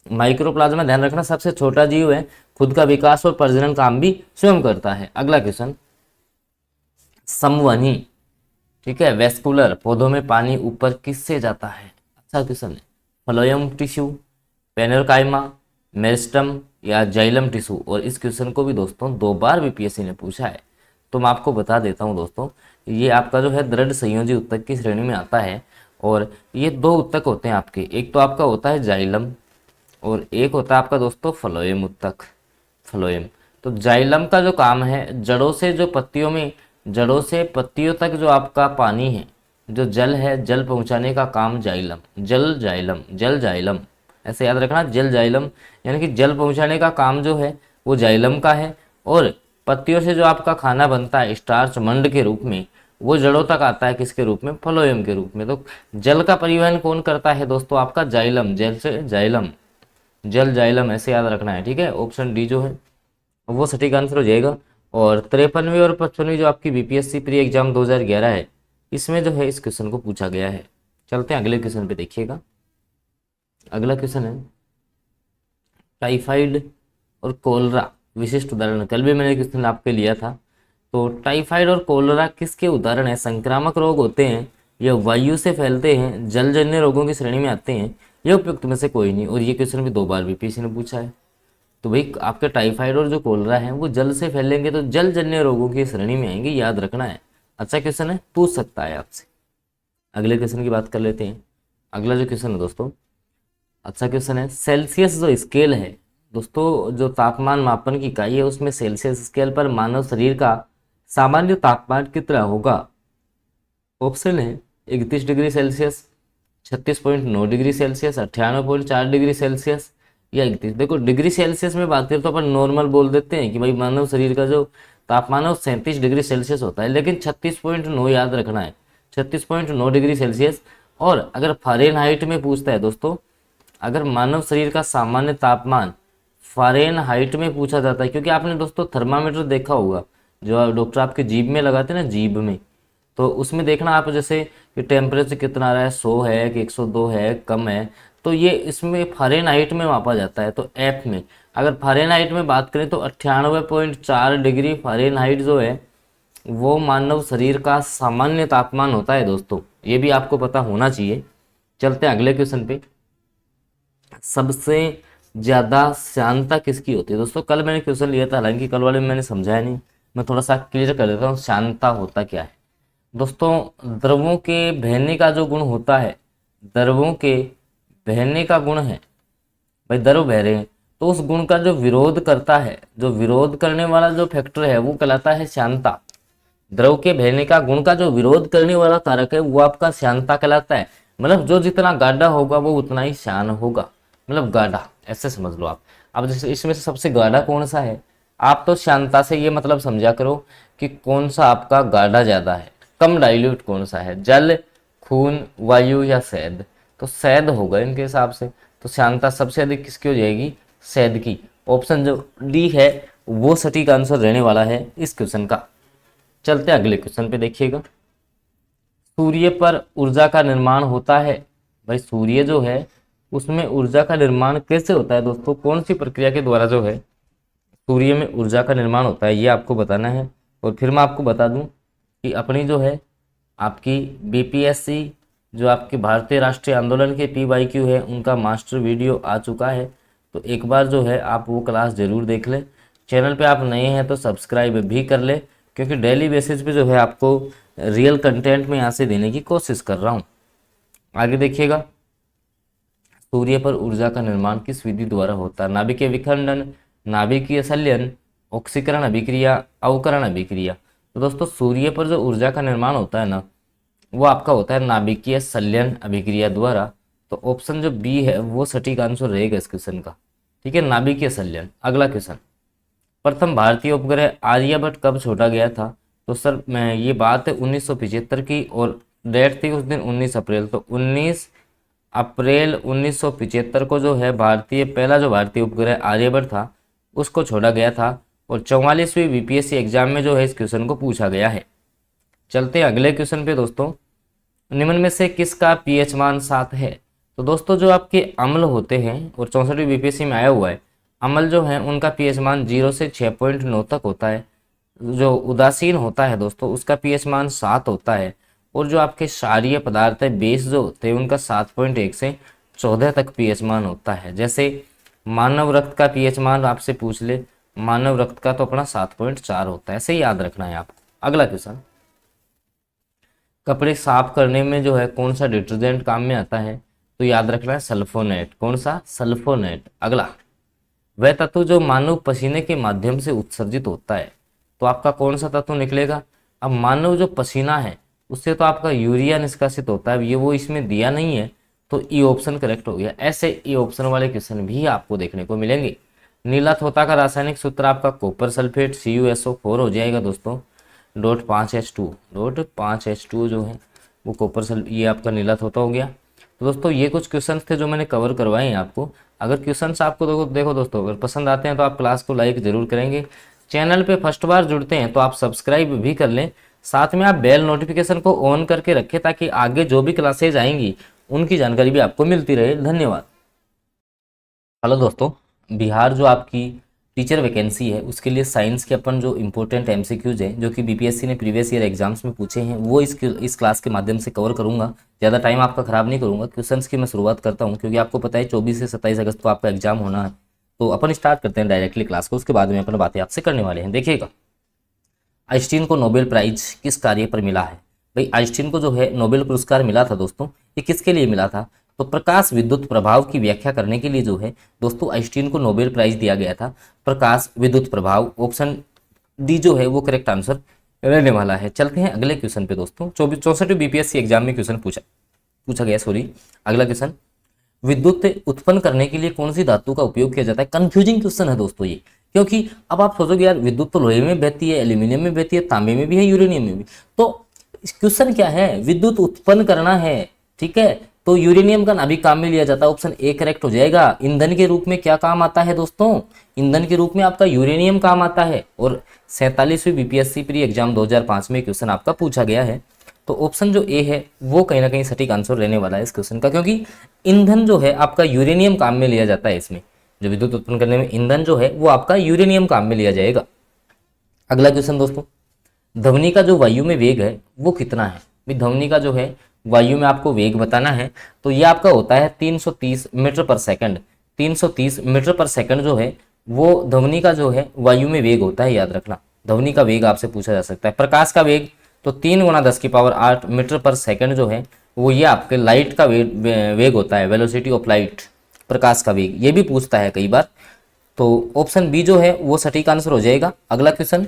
माइक्रोप्लाज्मा। ध्यान रखना, सबसे छोटा जीव है, खुद का विकास और प्रजनन काम भी स्वयं करता है। अगला क्वेश्चन, संवहनी, ठीक है, वेस्कुलर, पौधों में पानी ऊपर किससे जाता है? अच्छा क्वेश्चन है। फ्लोएम टिश्यू, पेनरकाइमा, मेरिस्टम, या जाइलम टिश्यू? और इस क्वेश्चन को भी दोस्तों 2 बार बीपीएससी ने पूछा है, तो मैं आपको बता देता हूं दोस्तों। ये आपका जो है दृढ़ संयोजी उत्तक की श्रेणी में आता है, और ये 2 उत्तक होते हैं आपके। एक तो आपका होता है जाइलम और एक होता है आपका दोस्तों फ्लोएम उत्तक। फ्लोएम। तो जाइलम का जो काम है, जड़ों से जो पत्तियों में, जड़ों से पत्तियों तक जो आपका पानी है, जो जल है, जल पहुंचाने का काम जाइलम, जल जाइलम, जल जाइलम, ऐसे याद रखना, जल जाइलम, यानी कि जल पहुंचाने का काम जो है वो जाइलम का है। और पत्तियों से जो आपका खाना बनता है स्टार्च मंड के रूप में, वो जड़ों तक आता है किसके रूप में? फ्लोएम के रूप में। तो जल का परिवहन कौन करता है दोस्तों? आपका जाइलम, जल से जाइलम, जल जाइलम, ऐसे याद रखना है, ठीक है। ऑप्शन डी जो है वो सटीक आंसर हो जाएगा। और 53वीं और 55वीं जो आपकी बीपीएससी प्री एग्जाम 2011 है, इसमें जो है इस क्वेश्चन को पूछा गया है। चलते हैं अगले क्वेश्चन पे, देखिएगा। अगला क्वेश्चन है, टाइफाइड और कोलरा विशिष्ट उदाहरण। कल भी मैंने क्वेश्चन आपके लिया था। तो टाइफाइड और कोलरा किसके उदाहरण है? संक्रामक रोग होते हैं, यह वायु से फैलते हैं, जलजन्य रोगों की श्रेणी में आते हैं, ये उपयुक्त में से कोई नहीं। और ये क्वेश्चन भी 2 बार बीपीएससी ने पूछा है। तो भाई आपके टाइफाइड और जो कोलरा है वो जल से फैलेंगे, तो जलजन्य रोगों की श्रेणी में आएंगे, याद रखना है। अच्छा क्वेश्चन है, पूछ सकता है आपसे। अगले क्वेश्चन की बात कर लेते हैं। अगला जो क्वेश्चन है दोस्तों, अच्छा क्वेश्चन है। सेल्सियस जो स्केल है दोस्तों, जो तापमान मापन की इकाई है, उसमें सेल्सियस स्केल पर मानव शरीर का सामान्य तापमान कितना होगा? ऑप्शन है 31 degree Celsius, 36.9 degree Celsius, 98.4 degree Celsius, या 31। देखो डिग्री सेल्सियस में बात करें तो अपन नॉर्मल बोल देते हैं कि भाई मानव शरीर का जो तापमान है वो 37 डिग्री सेल्सियस होता है, लेकिन 36.9 याद रखना है, 36.9 डिग्री सेल्सियस। और अगर फ़ारेनहाइट में पूछता है दोस्तों, अगर मानव शरीर का सामान्य तापमान फ़ारेनहाइट में पूछा जाता है, क्योंकि आपने दोस्तों थर्मामीटर देखा होगा जो डॉक्टर आपके जीभ में लगाते हैं ना, जीभ में, तो उसमें देखना आप जैसे कि टेम्परेचर कितना आ रहा है, 100 है कि 102 है, कम है, तो ये इसमें फ़ारेनहाइट में मापा जाता है। तो एफ में अगर फ़ारेनहाइट में बात करें तो 98.4 डिग्री फ़ारेनहाइट जो है वो मानव शरीर का सामान्य तापमान होता है दोस्तों, ये भी आपको पता होना चाहिए। चलते हैं अगले क्वेश्चन पे। सबसे ज़्यादा श्यानता किसकी होती है दोस्तों? कल मैंने क्वेश्चन लिया था, हालांकि कल वाले में मैंने समझाया नहीं, मैं थोड़ा सा क्लियर कर देता हूँ। श्यानता होता क्या है दोस्तों? द्रवों के बहने का जो गुण होता है, द्रवों के बहने का गुण है, भाई द्रव बह रहे हैं तो उस गुण का जो विरोध करता है, जो विरोध करने वाला जो फैक्टर है वो कहलाता है श्यानता। द्रव के बहने का गुण का जो विरोध करने वाला कारक है वो आपका श्यानता कहलाता है। मतलब जो जितना गाढ़ा होगा वो उतना ही श्यान होगा, मतलब गाढ़ा, ऐसे समझ लो आप। अब जैसे इसमें से सबसे गाढ़ा कौन सा है, आप तो श्यानता से ये मतलब समझा करो कि कौन सा आपका गाढ़ा ज्यादा है, कम डाइल्यूट कौन सा है, जल, खून, वायु या शहद? तो शहद होगा इनके हिसाब से। तो श्यानता सबसे अधिक किसकी हो जाएगी? शहद की। ऑप्शन जो डी है वो सटीक आंसर रहने वाला है इस क्वेश्चन का। चलते हैं अगले क्वेश्चन पे, देखिएगा। सूर्य पर ऊर्जा का निर्माण होता है। भाई सूर्य जो है उसमें ऊर्जा का निर्माण कैसे होता है दोस्तों, कौन सी प्रक्रिया के द्वारा जो है सूर्य में ऊर्जा का निर्माण होता है, ये आपको बताना है। और फिर मैं आपको बता दूं कि अपनी जो है आपकी बीपीएससी जो आपके भारतीय राष्ट्रीय आंदोलन के PYQ है उनका मास्टर वीडियो आ चुका है, तो एक बार जो है आप वो क्लास ज़रूर देख लें। चैनल पे आप नए हैं तो सब्सक्राइब भी कर लें, क्योंकि डेली बेसिस पे जो है आपको रियल कंटेंट में यहाँ से देने की कोशिश कर रहा हूँ। आगे देखिएगा, सूर्य पर ऊर्जा का निर्माण किस विधि द्वारा होता है? नाभिकीय विखंडन, नाभिकीय संलयन, ऑक्सीकरण अभिक्रिया, अवकरण अभिक्रिया। तो दोस्तों सूर्य पर जो ऊर्जा का निर्माण होता है ना, वो आपका होता है नाभिकीय संलयन अभिक्रिया द्वारा। तो ऑप्शन जो बी है वो सटीक आंसर रहेगा इस क्वेश्चन का, ठीक है, नाभिकीय संलयन। अगला क्वेश्चन, प्रथम भारतीय उपग्रह आर्यभट्ट कब छोड़ा गया था? तो सर मैं ये बात है 1975 की, और डेट थी उस दिन 19 अप्रैल। तो 19 अप्रैल 1975 को जो है पहला जो भारतीय उपग्रह आर्यभट्ट था उसको छोड़ा गया था, और 44वीं बीपीएससी एग्जाम में जो है इस क्वेश्चन को पूछा गया है। चलते हैं अगले क्वेश्चन पे दोस्तों, निम्न में से किसका पीएच मान 7 है? तो दोस्तों जो आपके अम्ल होते हैं, और 64वीं बीपीएससी में आया हुआ है, अम्ल जो है उनका पीएच मान 0 से 6.9 तक होता है। जो उदासीन होता है दोस्तों उसका पीएच मान 7 होता है, और जो आपके क्षारीय पदार्थ है बेस जो होते हैं उनका 7.1 से 14 तक पीएच मान होता है। जैसे मानव रक्त का पीएच मान आपसे पूछ ले, मानव रक्त का तो अपना 7.4 होता है, ऐसे ही याद रखना है आपको। अगला क्वेश्चन, कपड़े साफ करने में जो है कौन सा डिटर्जेंट काम में आता है? तो याद रखना है सल्फोनेट। कौन सा? सल्फोनेट। अगला, वह तत्व जो मानव पसीने के माध्यम से उत्सर्जित होता है, तो आपका कौन सा तत्व निकलेगा? अब मानव जो पसीना है उससे तो आपका यूरिया निष्कासित होता है, ये वो इसमें दिया नहीं है, तो ई ऑप्शन करेक्ट हो गया। ऐसे ई ऑप्शन वाले क्वेश्चन भी आपको देखने को मिलेंगे। नीला तोता का रासायनिक सूत्र आपका कॉपर सल्फेट CuSO4 हो जाएगा दोस्तों, .5H2 जो है वो कॉपर सल्फेट, ये आपका नीला तोता हो गया। तो दोस्तों ये कुछ क्वेश्चन थे जो मैंने कवर करवाए हैं आपको। अगर क्वेश्चंस आपको देखो दोस्तों अगर पसंद आते हैं तो आप क्लास को लाइक जरूर करेंगे। चैनल पे फर्स्ट बार जुड़ते हैं तो आप सब्सक्राइब भी कर लें, साथ में आप बेल नोटिफिकेशन को ऑन करके रखें ताकि आगे जो भी क्लासेज आएंगी उनकी जानकारी भी आपको मिलती रहे। धन्यवाद। हेलो दोस्तों, बिहार जो आपकी टीचर वैकेंसी है उसके लिए साइंस के अपन जो इंपॉर्टेंट MCQs हैं जो कि बीपीएससी ने प्रीवियस ईयर एग्जाम्स में पूछे हैं वो इस क्लास के माध्यम से कवर करूंगा। ज़्यादा टाइम आपका ख़राब नहीं करूंगा। क्वेश्चंस की मैं शुरुआत करता हूं क्योंकि आपको पता है 24 से 27 अगस्त को आपका एग्जाम होना है। तो अपन स्टार्ट करते हैं डायरेक्टली क्लास को, उसके बाद में अपन बातें आपसे करने वाले हैं। देखिएगा, आइंस्टीन को नोबेल प्राइज किस कार्य पर मिला है? भाई आइंस्टीन को जो है नोबेल पुरस्कार मिला था दोस्तों, ये किसके लिए मिला था? तो प्रकाश विद्युत प्रभाव की व्याख्या करने के लिए जो है दोस्तों आइंस्टीन को नोबेल प्राइज दिया गया था, प्रकाश विद्युत प्रभाव। ऑप्शन डी जो है वो करेक्ट आंसर रहने वाला है। चलते हैं अगले क्वेश्चन पे दोस्तों। 64वीं बीपीएससी एग्जाम में क्वेश्चन पूछा गया। अगला क्वेश्चन, विद्युत उत्पन्न करने के लिए कौन सी धातु का उपयोग किया जाता है? कंफ्यूजिंग क्वेश्चन है दोस्तों ये, क्योंकि अब आप सोचोगे यार विद्युत तो लोहे में बहती है, एल्यूमिनियम में बहती है, तांबे में भी है, यूरेनियम में भी। तो क्वेश्चन क्या है? विद्युत उत्पन्न करना है, ठीक है, तो यूरेनियम का नाभिक काम में लिया जाता है। ऑप्शन ए करेक्ट हो जाएगा। ईंधन के रूप में क्या काम आता है दोस्तों? ईंधन के रूप में आपका यूरेनियम काम आता है। और 47वीं बीपीएससी प्री एग्जाम 2005 में क्वेश्चन आपका पूछा गया है। तो ऑप्शन जो ए है वो कहीं ना कहीं सटीक आंसर रहने वाला है इस क्वेश्चन का, क्योंकि ईंधन जो है आपका यूरेनियम काम में लिया जाता है। इसमें जो विद्युत उत्पन्न करने में ईंधन जो है वो आपका यूरेनियम काम में लिया जाएगा। अगला क्वेश्चन दोस्तों, ध्वनि का जो वायु में वेग है वो कितना है? भाई ध्वनि का जो है वायु में आपको वेग बताना है, तो ये आपका होता है 330 मीटर पर सेकंड। 330 मीटर पर सेकंड जो है वो ध्वनि का जो है वायु में वेग होता है, याद रखना। ध्वनि का वेग आपसे पूछा जा सकता है। प्रकाश का वेग तो 3 × 10⁸ मीटर पर सेकंड जो है वो ये आपके लाइट का वेग होता है, वेलोसिटी ऑफ लाइट, प्रकाश का वेग, ये भी पूछता है कई बार। तो ऑप्शन बी जो है वो सटीक आंसर हो जाएगा। अगला क्वेश्चन,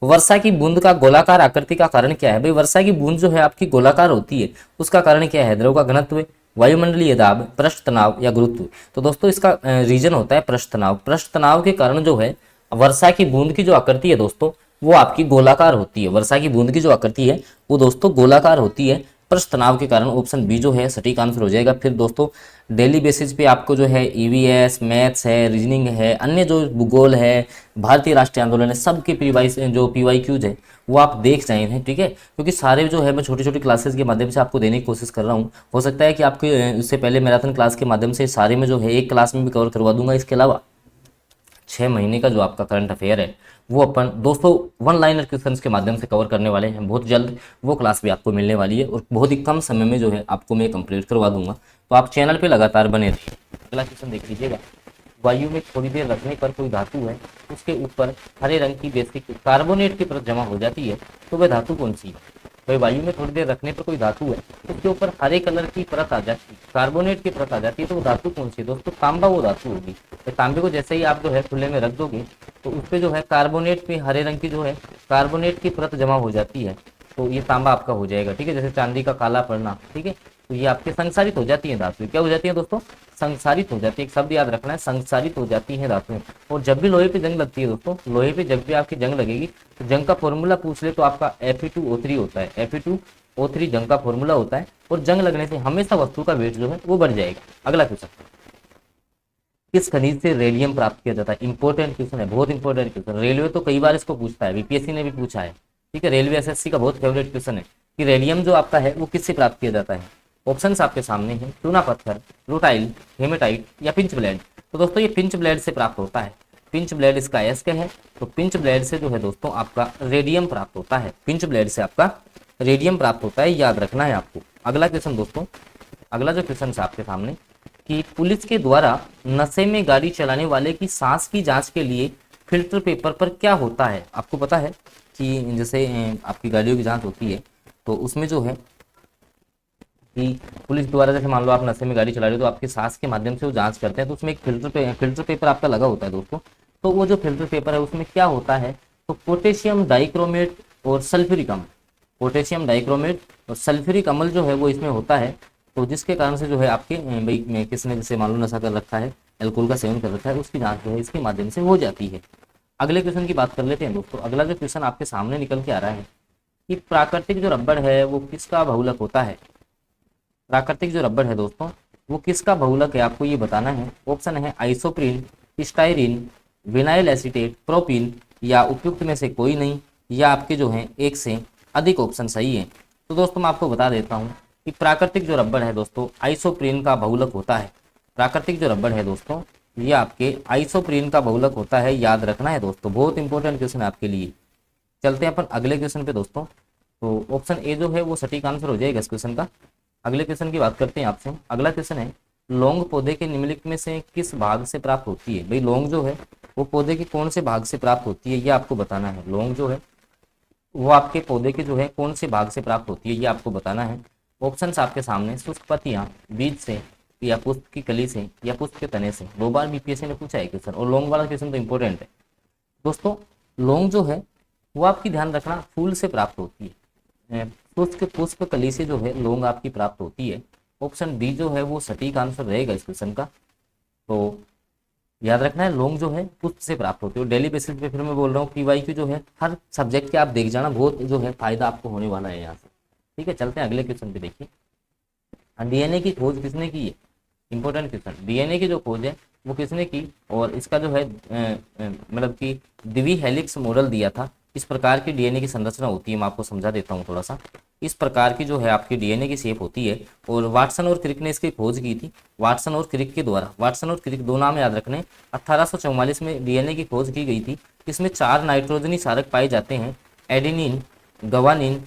वर्षा की बूंद का गोलाकार आकृति का कारण क्या है? भाई वर्षा की बूंद जो है आपकी गोलाकार होती है, उसका कारण क्या है? द्रव का घनत्व, वायुमंडलीय दाब, पृष्ठ तनाव या गुरुत्व। तो दोस्तों इसका रीजन होता है पृष्ठ तनाव। पृष्ठ तनाव के कारण जो है वर्षा की बूंद की जो आकृति है दोस्तों वो आपकी गोलाकार होती है। वर्षा की बूंद की जो आकृति है वो दोस्तों गोलाकार होती है, पृष्ठ तनाव के कारण ऑप्शन बी जो है सटीक आंसर हो जाएगा। फिर दोस्तों डेली बेसिस पे आपको जो है ईवीएस, मैथ्स है, रीजनिंग है, अन्य जो भूगोल है, भारतीय राष्ट्रीय आंदोलन है, सबके पीवाईक्यूज है वो आप देख रहे हैं, ठीक है। क्योंकि सारे जो है मैं छोटी छोटी क्लासेस के माध्यम से आपको देने की कोशिश कर रहा हूँ। हो सकता है कि आपके इससे पहले मैराथन क्लास के माध्यम से सारे में जो है एक क्लास में भी कवर करवा दूंगा। इसके अलावा 6 महीने का जो आपका करंट अफेयर है वो अपन दोस्तों वन लाइनर क्वेश्चंस के माध्यम से कवर करने वाले हैं बहुत जल्द। वो क्लास भी आपको मिलने वाली है और बहुत ही कम समय में जो है आपको मैं कंप्लीट करवा दूंगा। तो आप चैनल पे लगातार बने रहिए। अगला क्वेश्चन देख लीजिएगा। वायु में थोड़ी देर रखने पर कोई धातु है, उसके ऊपर हरे रंग की बेसिक कार्बोनेट की परत जमा हो जाती है, तो वह धातु कौन सी है? भाई वायु में थोड़ी देर रखने पर कोई धातु है, उसके ऊपर हरे कलर की परत आ जाती है, कार्बोनेट की परत आ जाती है, तो वो धातु कौन सी है? दोस्तों तांबा वो धातु होगी। तो तांबे को जैसे ही आप जो है खुले में रख दोगे तो उस पर जो है कार्बोनेट पे हरे रंग की जो है कार्बोनेट की परत जमा हो जाती है, तो ये तांबा आपका हो जाएगा, ठीक है। जैसे चांदी का काला पड़ना, ठीक है, तो ये आपके संसारित हो जाती है धातु। क्या हो जाती है दोस्तों? संसारित हो जाती है। एक शब्द याद रखना है, संसारित हो जाती है धातुएं। और जब भी लोहे पे जंग लगती है दोस्तों, लोहे पे जब भी आपकी जंग लगेगी तो जंग का फॉर्मूला पूछ ले तो आपका Fe2O3 होता है। Fe2O3 जंग का फॉर्मूला होता है और जंग लगने से हमेशा वस्तु का वेट जो है वो बढ़ जाएगा। अगला क्वेश्चन, किस खनिज से रेडियम प्राप्त किया जाता है? इंपॉर्टेंट क्वेश्चन है, बहुत इंपॉर्टेंट क्वेश्चन। रेलवे तो कई बार इसको पूछता है, बीपीएससी ने भी पूछा है, ठीक है। रेलवे एसएससी का बहुत फेवरेट क्वेश्चन है कि रेडियम जो आपका है वो किससे प्राप्त किया जाता है। ऑप्शंस आपके सामने हैं, चूना पत्थर, रूटाइल, हेमेटाइट या पिंच ब्लेड। तो दोस्तों ये पिंच ब्लेड से प्राप्त होता है। पिंच ब्लेड इसका अयस्क है, तो पिंच ब्लेड से जो है दोस्तों आपका रेडियम प्राप्त होता है। पिंच ब्लेड से आपका रेडियम प्राप्त होता है, याद रखना है आपको। अगला क्वेश्चन दोस्तों, अगला जो क्वेश्चन है आपके सामने कि पुलिस के द्वारा नशे में गाड़ी चलाने वाले की सांस की जांच के लिए फिल्टर पेपर पर क्या होता है? आपको पता है कि जैसे आपकी गाड़ियों की जांच होती है तो उसमें जो है कि पुलिस द्वारा, जैसे मान लो आप नशे में गाड़ी चला रहे हो तो आपके सांस के माध्यम से वो जांच करते हैं, तो उसमें एक फिल्टर पेपर आपका लगा होता है दोस्तों। तो वो जो फिल्टर पेपर है उसमें क्या होता है? तो पोटेशियम डाइक्रोमेट और सल्फ्यूरिक अम्ल, पोटेशियम डाइक्रोमेट और सल्फ्यूरिक अम्ल जो है वो इसमें होता है। तो जिसके कारण से जो है आपके भाई किसने जैसे मान लो नशा कर रखा है, अल्कोहल का सेवन कर रखा है, उसकी जांच जो है इसके माध्यम से हो जाती है। अगले क्वेश्चन की बात कर लेते हैं दोस्तों। अगला जो क्वेश्चन आपके सामने निकल के आ रहा है कि प्राकृतिक जो रबड़ है वो किसका बहुलक होता है? प्राकृतिक जो रबड़ है दोस्तों वो किसका बहुलक है, आपको ये बताना है। ऑप्शन है isoprene, styrene, vinyl acetate, propene या उपयुक्त में से कोई नहीं, या आपके जो है एक से अधिक ऑप्शन सही है। तो दोस्तों मैं आपको बता देता हूँ कि प्राकृतिक जो रबड़ है दोस्तों आइसोप्रीन का बहुलक होता है। प्राकृतिक जो रबड़ है दोस्तों ये आपके आइसोप्रीन का बहुलक होता है, याद रखना है दोस्तों। बहुत इंपॉर्टेंट क्वेश्चन है आपके लिए। चलते हैं अपन अगले क्वेश्चन पे दोस्तों। तो ऑप्शन ए जो है वो सटीक आंसर हो जाएगा इस क्वेश्चन का। अगले क्वेश्चन की बात करते हैं आपसे। अगला क्वेश्चन है लौंग पौधे के निम्नलिखित में से किस भाग से प्राप्त होती है? भाई लौंग जो है वो पौधे के कौन से भाग से प्राप्त होती है ये आपको बताना है। लौंग जो है वो आपके पौधे के जो है कौन से भाग से प्राप्त होती है ये आपको बताना है। ऑप्शंस आपके सामने, शुष्क पत्तियां, बीज से, या पुष्प की कली से, या पुष्प के तने से। 2 बार बीपीएससी ने पूछा है क्वेश्चन, और लौंग वाला क्वेश्चन तो इंपॉर्टेंट है दोस्तों। लौंग जो है वो आपकी ध्यान रखना फूल से प्राप्त होती है। पुष्प पुष्प कली से जो है लौंग आपकी प्राप्त होती है। ऑप्शन बी जो है वो सटीक आंसर रहेगा इस क्वेश्चन का। तो याद रखना है लौंग जो है पुष्प से प्राप्त होती है। और डेली बेसिस पे फिर मैं बोल रहा हूँ पीवाईक्यू जो है हर सब्जेक्ट के आप देख जाना, बहुत जो है फायदा आपको होने वाला है यहाँ से, ठीक है। चलते हैं अगले क्वेश्चन पे। देखिए डीएनए की खोज किसने की है? Important question. डीएनए की जो खोज है वो किसने की, और इसका जो है मतलब कि द्वि हेलिक्स मॉडल दिया था। इस प्रकार की डीएनए की संरचना होती है, मैं आपको समझा देता हूँ थोड़ा सा। इस प्रकार की जो है आपकी डीएनए की शेप होती है, और वाटसन और क्रिक ने इसकी खोज की थी। वाटसन और क्रिक के द्वारा, वाटसन और क्रिक 2 नाम याद रखने। 1844 में डीएनए की खोज की गई थी। इसमें 4 नाइट्रोजनी क्षारक पाए जाते हैं, एडेनिन, गवानिन,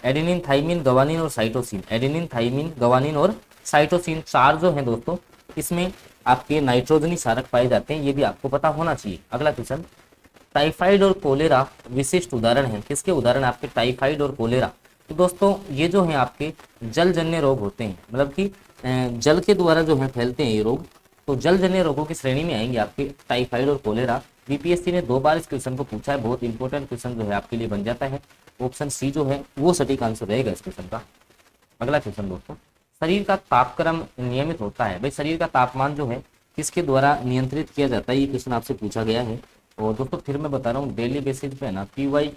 एडेनिन, थाइमिन, गवानिन और साइटोसिन। एडेनिन, थाइमिन, गवानिन और साइटोसिन 4 जो है दोस्तों इसमें आपके नाइट्रोजनी क्षारक पाए जाते हैं, ये भी आपको पता होना चाहिए। अगला क्वेश्चन, टाइफाइड और कोलेरा विशिष्ट उदाहरण है। किसके उदाहरण आपके? टाइफाइड और कोलेरा। तो दोस्तों ये जो है आपके जलजन्य रोग होते हैं, मतलब कि जल के द्वारा जो है फैलते हैं ये रोग। तो जलजन्य रोगों की श्रेणी में आएंगे आपके टाइफाइड और कोलेरा। बीपीएससी ने 2 बार इस क्वेश्चन को पूछा है, बहुत इंपॉर्टेंट क्वेश्चन जो है आपके लिए बन जाता है। ऑप्शन सी जो है वो सटीक आंसर रहेगा इस क्वेश्चन का। अगला क्वेश्चन दोस्तों, शरीर का तापक्रम नियमित होता है। भाई शरीर का तापमान जो है किसके द्वारा नियंत्रित किया जाता है, ये क्वेश्चन आपसे पूछा गया है। और दोस्तों फिर मैं बता रहा हूँ डेली बेसिस पे है ना पीवाई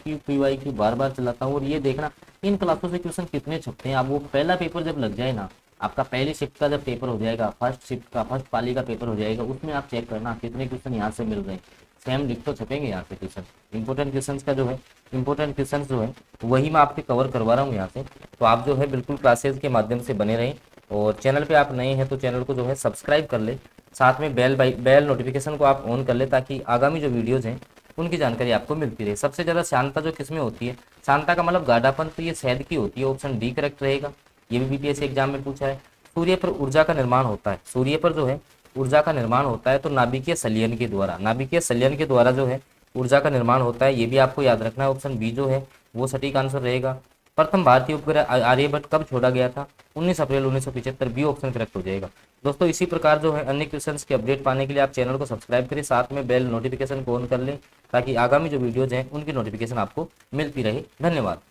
क्यू बार बार चलाता हूँ। और ये देखना इन क्लासों से क्वेश्चन कितने छपते हैं। आप वो पहला पेपर जब लग जाए ना, आपका पहली शिफ्ट का जब पेपर हो जाएगा, फर्स्ट शिफ्ट का फर्स्ट पाली का पेपर हो जाएगा, उसमें आप चेक करना कितने क्वेश्चन यहाँ से मिल रहे हैं। सेम डिक्टो छपेंगे यहाँ से क्वेश्चन। इंपॉर्टेंट क्वेश्चन का जो है, इंपॉर्टेंट क्वेश्चन जो है वही मैं आपके कवर करवा रहा हूँ यहाँ से। तो आप जो है बिल्कुल क्लासेज के माध्यम से बने रहें। और चैनल पे आप नए हैं तो चैनल को जो है सब्सक्राइब कर ले, साथ में बेल नोटिफिकेशन को आप ऑन कर ले, ताकि आगामी जो वीडियोज़ हैं उनकी जानकारी आपको मिलती रहे। सबसे ज़्यादा शांता जो किसमें होती है, शांता का मतलब गाढ़ापन, तो ये शहद की होती है। ऑप्शन डी करेक्ट रहेगा। ये भी बीपीएससी एग्जाम में पूछा है। सूर्य पर ऊर्जा का निर्माण होता है, सूर्य पर जो है ऊर्जा का निर्माण होता है तो नाभिकीय संलयन के द्वारा, नाभिकीय संलयन के द्वारा जो है ऊर्जा का निर्माण होता है। ये भी आपको याद रखना है। ऑप्शन बी जो है वो सटीक आंसर रहेगा। प्रथम भारतीय उपग्रह आर्यभट्ट कब छोड़ा गया था? 19 अप्रैल 1975। बी ऑप्शन करेक्ट हो जाएगा। दोस्तों इसी प्रकार जो है अन्य क्वेश्चंस के अपडेट पाने के लिए आप चैनल को सब्सक्राइब करें, साथ में बेल नोटिफिकेशन को ऑन कर लें, ताकि आगामी जो वीडियोज हैं उनकी नोटिफिकेशन आपको मिलती रहे। धन्यवाद।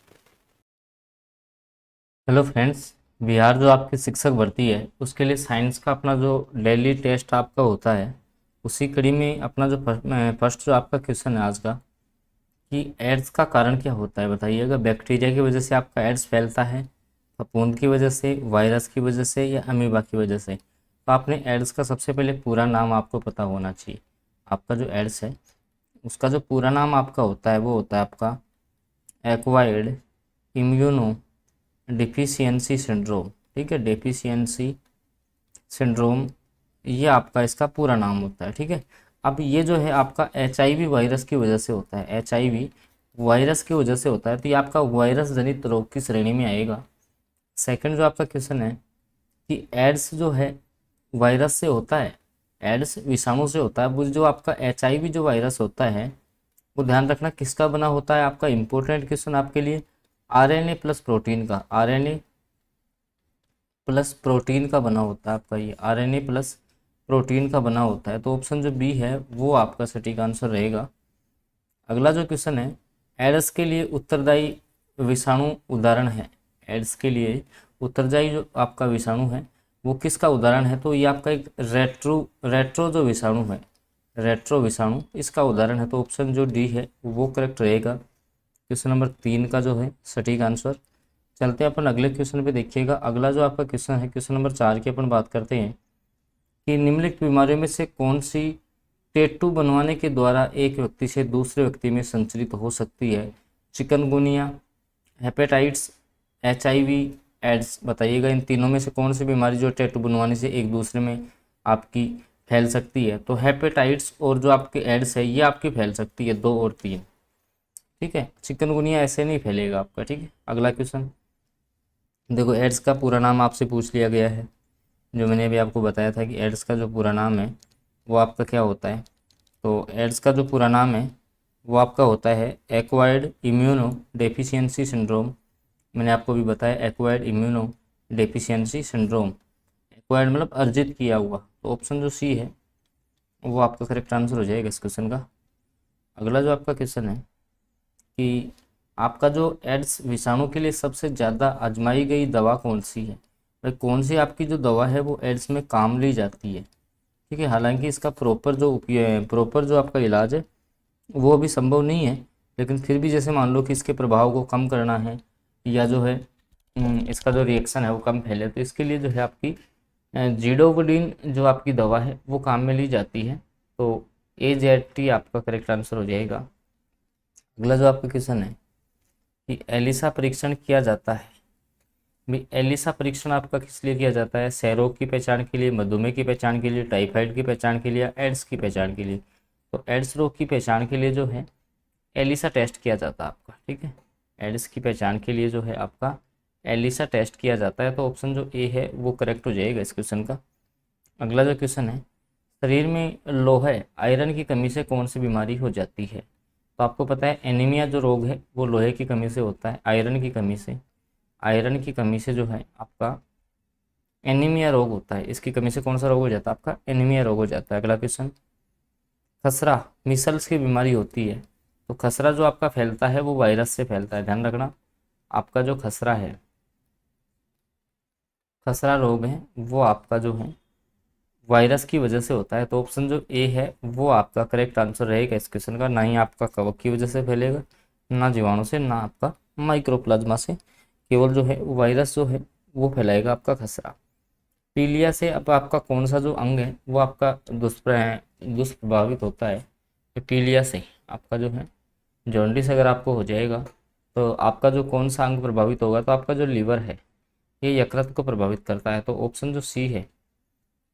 हेलो फ्रेंड्स, बिहार जो आपकी शिक्षक भर्ती है उसके लिए साइंस का अपना जो डेली टेस्ट आपका होता है, उसी कड़ी में अपना जो फर्स्ट जो आपका क्वेश्चन है आज का, कि एड्स का कारण क्या होता है बताइएगा। बैक्टीरिया की वजह से आपका एड्स फैलता है, फफूंद की वजह से, वायरस की वजह से, या अमीबा की वजह से। तो आपने एड्स का सबसे पहले पूरा नाम आपको पता होना चाहिए। आपका जो एड्स है उसका जो पूरा नाम आपका होता है वो होता है आपका एक्वायर्ड इम्यूनो डिफिशियंसी सिंड्रोम। ठीक है, डेफिशिएंसी सिंड्रोम, ये आपका इसका पूरा नाम होता है। ठीक है, अब ये जो है आपका HIV वायरस की वजह से होता है, HIV वायरस की वजह से होता है। तो ये आपका वायरस जनित रोग की श्रेणी में आएगा। सेकंड जो आपका क्वेश्चन है कि एड्स जो है वायरस से होता है, एड्स विषाणु से होता है। वो जो आपका HIV जो वायरस होता है वो ध्यान रखना किसका बना होता है। आपका इंपॉर्टेंट क्वेश्चन आपके लिए RNA प्लस प्रोटीन का, RNA प्लस प्रोटीन का बना होता है आपका, ये RNA प्लस प्रोटीन का बना होता है। तो ऑप्शन जो बी है वो आपका सटीक आंसर रहेगा। अगला जो क्वेश्चन है, एड्स के लिए उत्तरदायी विषाणु उदाहरण है, एड्स के लिए उत्तरदायी जो आपका विषाणु है वो किसका उदाहरण है? तो ये आपका एक रेट्रो जो विषाणु है, रेट्रो विषाणु इसका उदाहरण है। तो ऑप्शन जो डी है वो करेक्ट रहेगा। क्वेश्चन नंबर 3 का जो है सटीक आंसर। चलते हैं अपन अगले क्वेश्चन पे, देखिएगा। अगला जो आपका क्वेश्चन है, क्वेश्चन नंबर 4 की अपन बात करते हैं कि निम्नलिखित बीमारियों में से कौन सी टैटू बनवाने के द्वारा एक व्यक्ति से दूसरे व्यक्ति में संचरित हो सकती है? Chikungunya, hepatitis, HIV, AIDS. बताइएगा इन तीनों में से कौन सी बीमारी जो टैटू बनवाने से एक दूसरे में आपकी फैल सकती है? तो हेपेटाइट्स और जो आपके एड्स है ये आपकी फैल सकती है, 2 और 3। ठीक है, चिकनगुनिया ऐसे नहीं फैलेगा आपका। ठीक है, अगला क्वेश्चन देखो। एड्स का पूरा नाम आपसे पूछ लिया गया है, जो मैंने अभी आपको बताया था कि एड्स का जो पूरा नाम है वो आपका क्या होता है। तो एड्स का जो पूरा नाम है वो आपका होता है एक्वायर्ड इम्यूनो डेफिशिएंसी सिंड्रोम। मैंने आपको भी बताया acquired immuno deficiency syndrome. Acquired मतलब अर्जित किया हुआ। तो ऑप्शन जो सी है वो आपका करेक्ट आंसर हो जाएगा इस क्वेश्चन का। अगला जो आपका क्वेश्चन है कि आपका जो एड्स विषाणु के लिए सबसे ज़्यादा आजमाई गई दवा कौन सी है? भाई कौन सी आपकी जो दवा है वो एड्स में काम ली जाती है? ठीक है, हालांकि इसका प्रॉपर जो आपका इलाज है वो अभी संभव नहीं है, लेकिन फिर भी जैसे मान लो कि इसके प्रभाव को कम करना है, या जो है इसका जो रिएक्शन है वो कम फैले, तो इसके लिए जो है आपकी जीडोवोडिन जो आपकी दवा है वो काम में ली जाती है। तो AZT आपका करेक्ट आंसर हो जाएगा। अगला जो आपका क्वेश्चन है कि एलिसा परीक्षण किया जाता है। भी एलिसा परीक्षण आपका किस लिए किया जाता है? क्षयरोग की पहचान के लिए, मधुमेह की पहचान के लिए, टाइफाइड की पहचान के लिए, या एड्स की पहचान के लिए? तो एड्स रोग की पहचान के लिए जो है एलिसा टेस्ट किया जाता है आपका। ठीक है, एड्स की पहचान के लिए जो है आपका एलिसा टेस्ट किया जाता है। तो ऑप्शन जो ए है वो करेक्ट हो जाएगा इस क्वेश्चन का। अगला जो क्वेश्चन है, शरीर में लोहे आयरन की कमी से कौन सी बीमारी हो जाती है? तो आपको पता है एनीमिया जो रोग है वो लोहे की कमी से होता है, आयरन की कमी से। आयरन की कमी से जो है आपका एनीमिया रोग होता है। इसकी कमी से कौन सा रोग हो जाता है? आपका एनीमिया रोग हो जाता है। अगला क्वेश्चन, खसरा मिसल्स की बीमारी होती है। तो खसरा जो आपका फैलता है वो वायरस से फैलता है, ध्यान रखना। आपका जो खसरा है, खसरा रोग है वो आपका जो है वायरस की वजह से होता है। तो ऑप्शन जो ए है वो आपका करेक्ट आंसर रहेगा इस क्वेश्चन का। ना ही आपका कवक की वजह से फैलेगा, ना जीवाणु से, ना आपका माइक्रोप्लाज्मा से, केवल जो है वायरस जो है वो फैलाएगा आपका खसरा। पीलिया से अब आपका कौन सा जो अंग है वो आपका दुष्प्रभावित होता है। तो पीलिया से आपका जो है जॉन्डिस अगर आपको हो जाएगा तो आपका जो कौन सा अंग प्रभावित होगा, तो आपका जो लीवर है ये यकृत को प्रभावित करता है। तो ऑप्शन जो सी है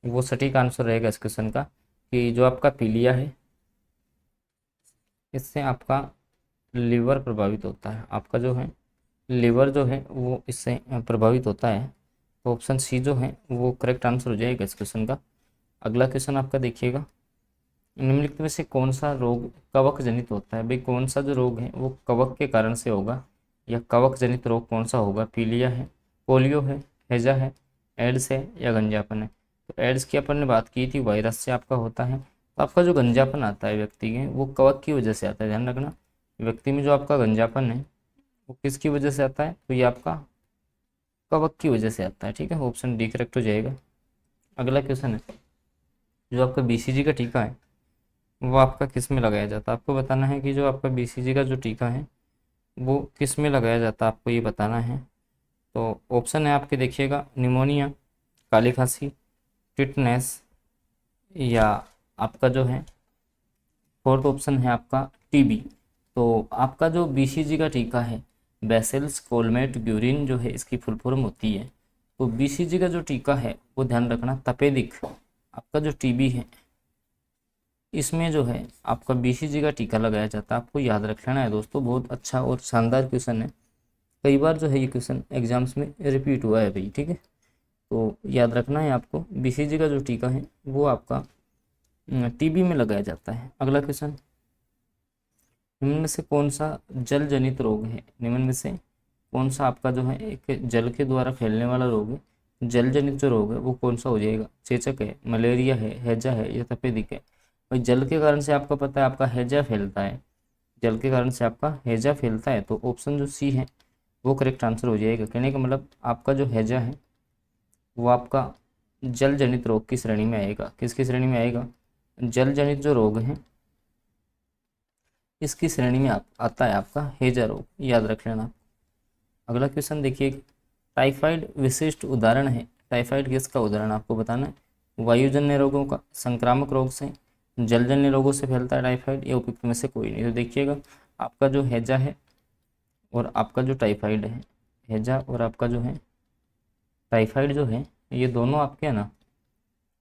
वो सटीक आंसर रहेगा इस क्वेश्चन का, कि जो आपका पीलिया है इससे आपका लीवर प्रभावित होता है। आपका जो है लीवर जो है वो इससे प्रभावित होता है। तो ऑप्शन सी जो है वो करेक्ट आंसर हो जाएगा इस क्वेश्चन का। अगला क्वेश्चन आपका देखिएगा, निम्नलिखित में से कौन सा रोग कवक जनित होता है। भाई कौन सा जो रोग है वो कवक के कारण से होगा, या कवक जनित रोग कौन सा होगा। पीलिया है, पोलियो है, हैजा है, एड्स है, या गंजापन है। तो एड्स की अपन ने बात की थी, वायरस से आपका होता है। तो आपका जो गंजापन आता है व्यक्ति के, वो कवक की वजह से आता है। ध्यान रखना, व्यक्ति में जो आपका गंजापन है वो किसकी वजह से आता है, तो ये आपका कवक की वजह से आता है। ठीक है, ऑप्शन डी करेक्ट हो जाएगा। अगला क्वेश्चन है, जो आपका बीसीजी का टीका है वो आपका किस में लगाया जाता है। आपको बताना है कि जो आपका बीसीजी का जो टीका है वो किस में लगाया जाता है, आपको ये बताना है। तो ऑप्शन है आपके देखिएगा, निमोनिया, काली खांसी, टिटनेस, या आपका जो है फोर्थ ऑप्शन है आपका टीबी। तो आपका जो बीसीजी का टीका है, बेसिलस कोलमेट ग्यूरिन जो है इसकी फुल फॉर्म होती है। तो बीसीजी का जो टीका है वो ध्यान रखना, तपेदिक आपका जो टीबी है इसमें जो है आपका बीसीजी का टीका लगाया जाता है। आपको याद रख लेना है दोस्तों, बहुत अच्छा और शानदार क्वेश्चन है। कई बार जो है ये क्वेश्चन एग्जाम्स में रिपीट हुआ है भाई। ठीक है, तो याद रखना है आपको, बीसीजी का जो टीका है वो आपका टीबी में लगाया जाता है। अगला क्वेश्चन, निम्न में से कौन सा जल जनित रोग है। निम्न में से कौन सा आपका जो है एक जल के द्वारा फैलने वाला रोग है। जल जनित जो रोग है वो कौन सा हो जाएगा, चेचक है, मलेरिया है, हैजा है, या तपेदिक है। भाई जल के कारण से आपको पता है आपका हैजा फैलता है, जल के कारण से आपका हैजा फैलता है। तो ऑप्शन जो सी है वो करेक्ट आंसर हो जाएगा। कहने का मतलब आपका जो हैजा है वो आपका जल जनित रोग की श्रेणी में आएगा। किसकी श्रेणी में आएगा, जल जनित जो रोग है इसकी श्रेणी में आता है आपका हैजा रोग, याद रख लेना। अगला क्वेश्चन देखिए, टाइफाइड विशिष्ट उदाहरण है। टाइफाइड किसका उदाहरण आपको बताना है। वायुजन्य रोगों का, संक्रामक रोग से, जलजन्य रोगों से फैलता है टाइफाइड, या उपयुक्त में से कोई नहीं। तो देखिएगा आपका जो हैजा है और आपका जो टाइफाइड है, हैजा और आपका जो है टाइफाइड जो है ये दोनों आपके है ना,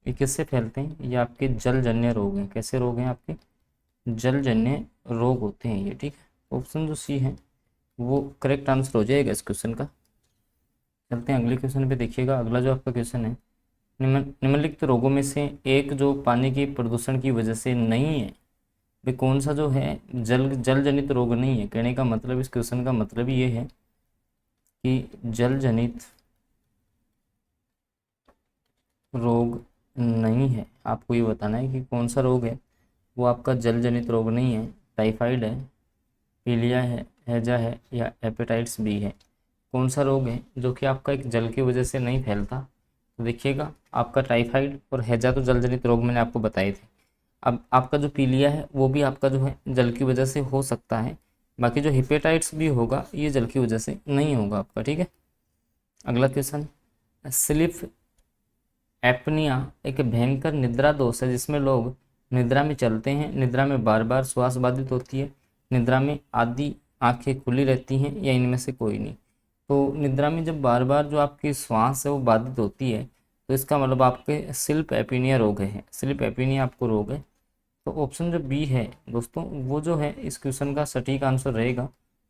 ये किससे फैलते हैं, ये आपके जलजन्य रोग हैं। कैसे रोग हैं, आपके जलजन्य रोग होते हैं ये। ठीक है, ऑप्शन जो सी है वो करेक्ट आंसर हो जाएगा इस क्वेश्चन का। चलते हैं अगले क्वेश्चन पे। देखिएगा अगला जो आपका क्वेश्चन है, निम्नलिखित रोगों में से एक जो पानी के प्रदूषण की वजह से नहीं है, वे कौन सा जो है जल जनित रोग नहीं है। कहने का मतलब, इस क्वेश्चन का मतलब ये है कि जल जनित रोग नहीं है। आपको ये बताना है कि कौन सा रोग है वो आपका जल जनित रोग नहीं है। टाइफाइड है, पीलिया है, हैजा है, या हेपेटाइटिस बी है। कौन सा रोग है जो कि आपका एक जल की वजह से नहीं फैलता। तो देखिएगा आपका टाइफाइड और हैजा तो जल जनित रोग मैंने आपको बताए थे। अब आपका जो पीलिया है वो भी आपका जो है जल की वजह से हो सकता है। बाकी जो हेपेटाइटिस भी होगा ये जल की वजह से नहीं होगा आपका। ठीक है, अगला क्वेश्चन, स्लीप एपनिया एक भयंकर निद्रा दोष है जिसमें लोग निद्रा में चलते हैं, निद्रा में बार बार श्वास बाधित होती है, निद्रा में आधी आंखें खुली रहती हैं, या इनमें से कोई नहीं। तो निद्रा में जब बार बार जो आपकी श्वास है वो बाधित होती है तो इसका मतलब आपके स्लीप एपनिया रोग है। स्लीप एपनिया आपको रोग है। तो ऑप्शन जो बी है दोस्तों वो जो है इस क्वेश्चन का सटीक आंसर रहेगा।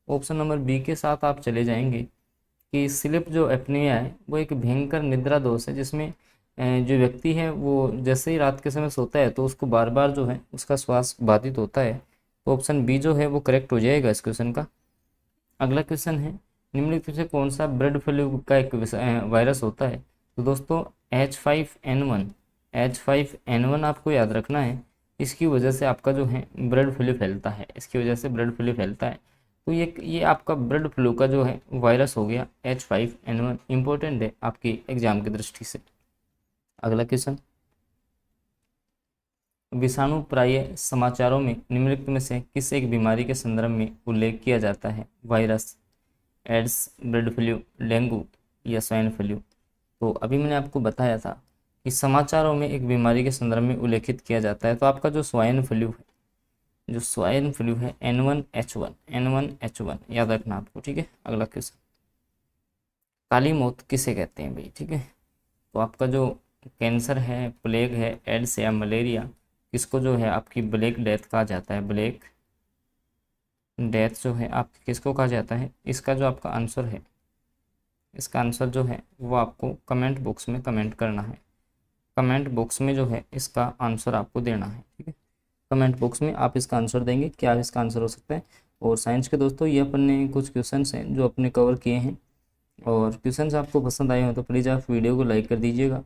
ऑप्शन नंबर बी के साथ आप चले जाएंगे कि स्लीप जो एपनिया है वो एक भयंकर निद्रा दोष है जिसमें जो व्यक्ति है वो जैसे ही रात के समय सोता है तो उसको बार बार जो है उसका श्वास बाधित होता है। तो ऑप्शन बी जो है वो करेक्ट हो जाएगा इस क्वेश्चन का। अगला क्वेश्चन है, निम्नलिखित से कौन सा बर्ड फ्लू का एक वायरस होता है। तो दोस्तों H5N1, H5N1 आपको याद रखना है। इसकी वजह से आपका जो है बर्ड फ्लू फैलता है, इसकी वजह से बर्ड फ्लू फैलता है। तो ये आपका बर्ड फ्लू का जो है वायरस हो गया H5N1। इम्पोर्टेंट है आपकी एग्जाम की दृष्टि से। अगला क्वेश्चन, विषाणु प्राय समाचारों में निम्नलिखित में से किस एक बीमारी के संदर्भ में उल्लेख किया जाता है? Virus, AIDS, bird flu, dengue या स्वाइन फ्लू। तो अभी मैंने आपको बताया था कि समाचारों में एक बीमारी के संदर्भ में उल्लेखित किया जाता है, तो आपका जो स्वाइन फ्लू है, जो स्वाइन फ्लू है N1H1, N1H1 याद रखना आपको, ठीक है। अगला क्वेश्चन, काली मौत किसे कहते हैं भाई, ठीक है। तो आपका जो कैंसर है, प्लेग है, एड्स या मलेरिया, किसको जो है आपकी ब्लैक डेथ कहा जाता है? ब्लैक डेथ जो है आपकी किसको कहा जाता है? इसका जो आपका आंसर है, इसका आंसर जो है वो आपको कमेंट बॉक्स में कमेंट करना है। कमेंट बॉक्स में जो है इसका आंसर आपको देना है, ठीक है। कमेंट बॉक्स में आप इसका आंसर देंगे, क्या इसका आंसर हो सकता है। और साइंस के दोस्तों ये अपन ने कुछ क्वेश्चंस हैं जो अपने कवर किए हैं, और क्वेश्चंस आपको पसंद आए हो तो प्लीज़ आप वीडियो को लाइक कर दीजिएगा।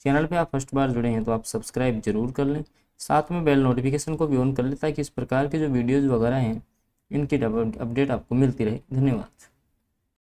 चैनल पे आप फर्स्ट बार जुड़े हैं तो आप सब्सक्राइब जरूर कर लें, साथ में बेल नोटिफिकेशन को भी ऑन कर लें ताकि इस प्रकार के जो वीडियोज़ वगैरह हैं इनकी अपडेट आपको मिलती रहे। धन्यवाद।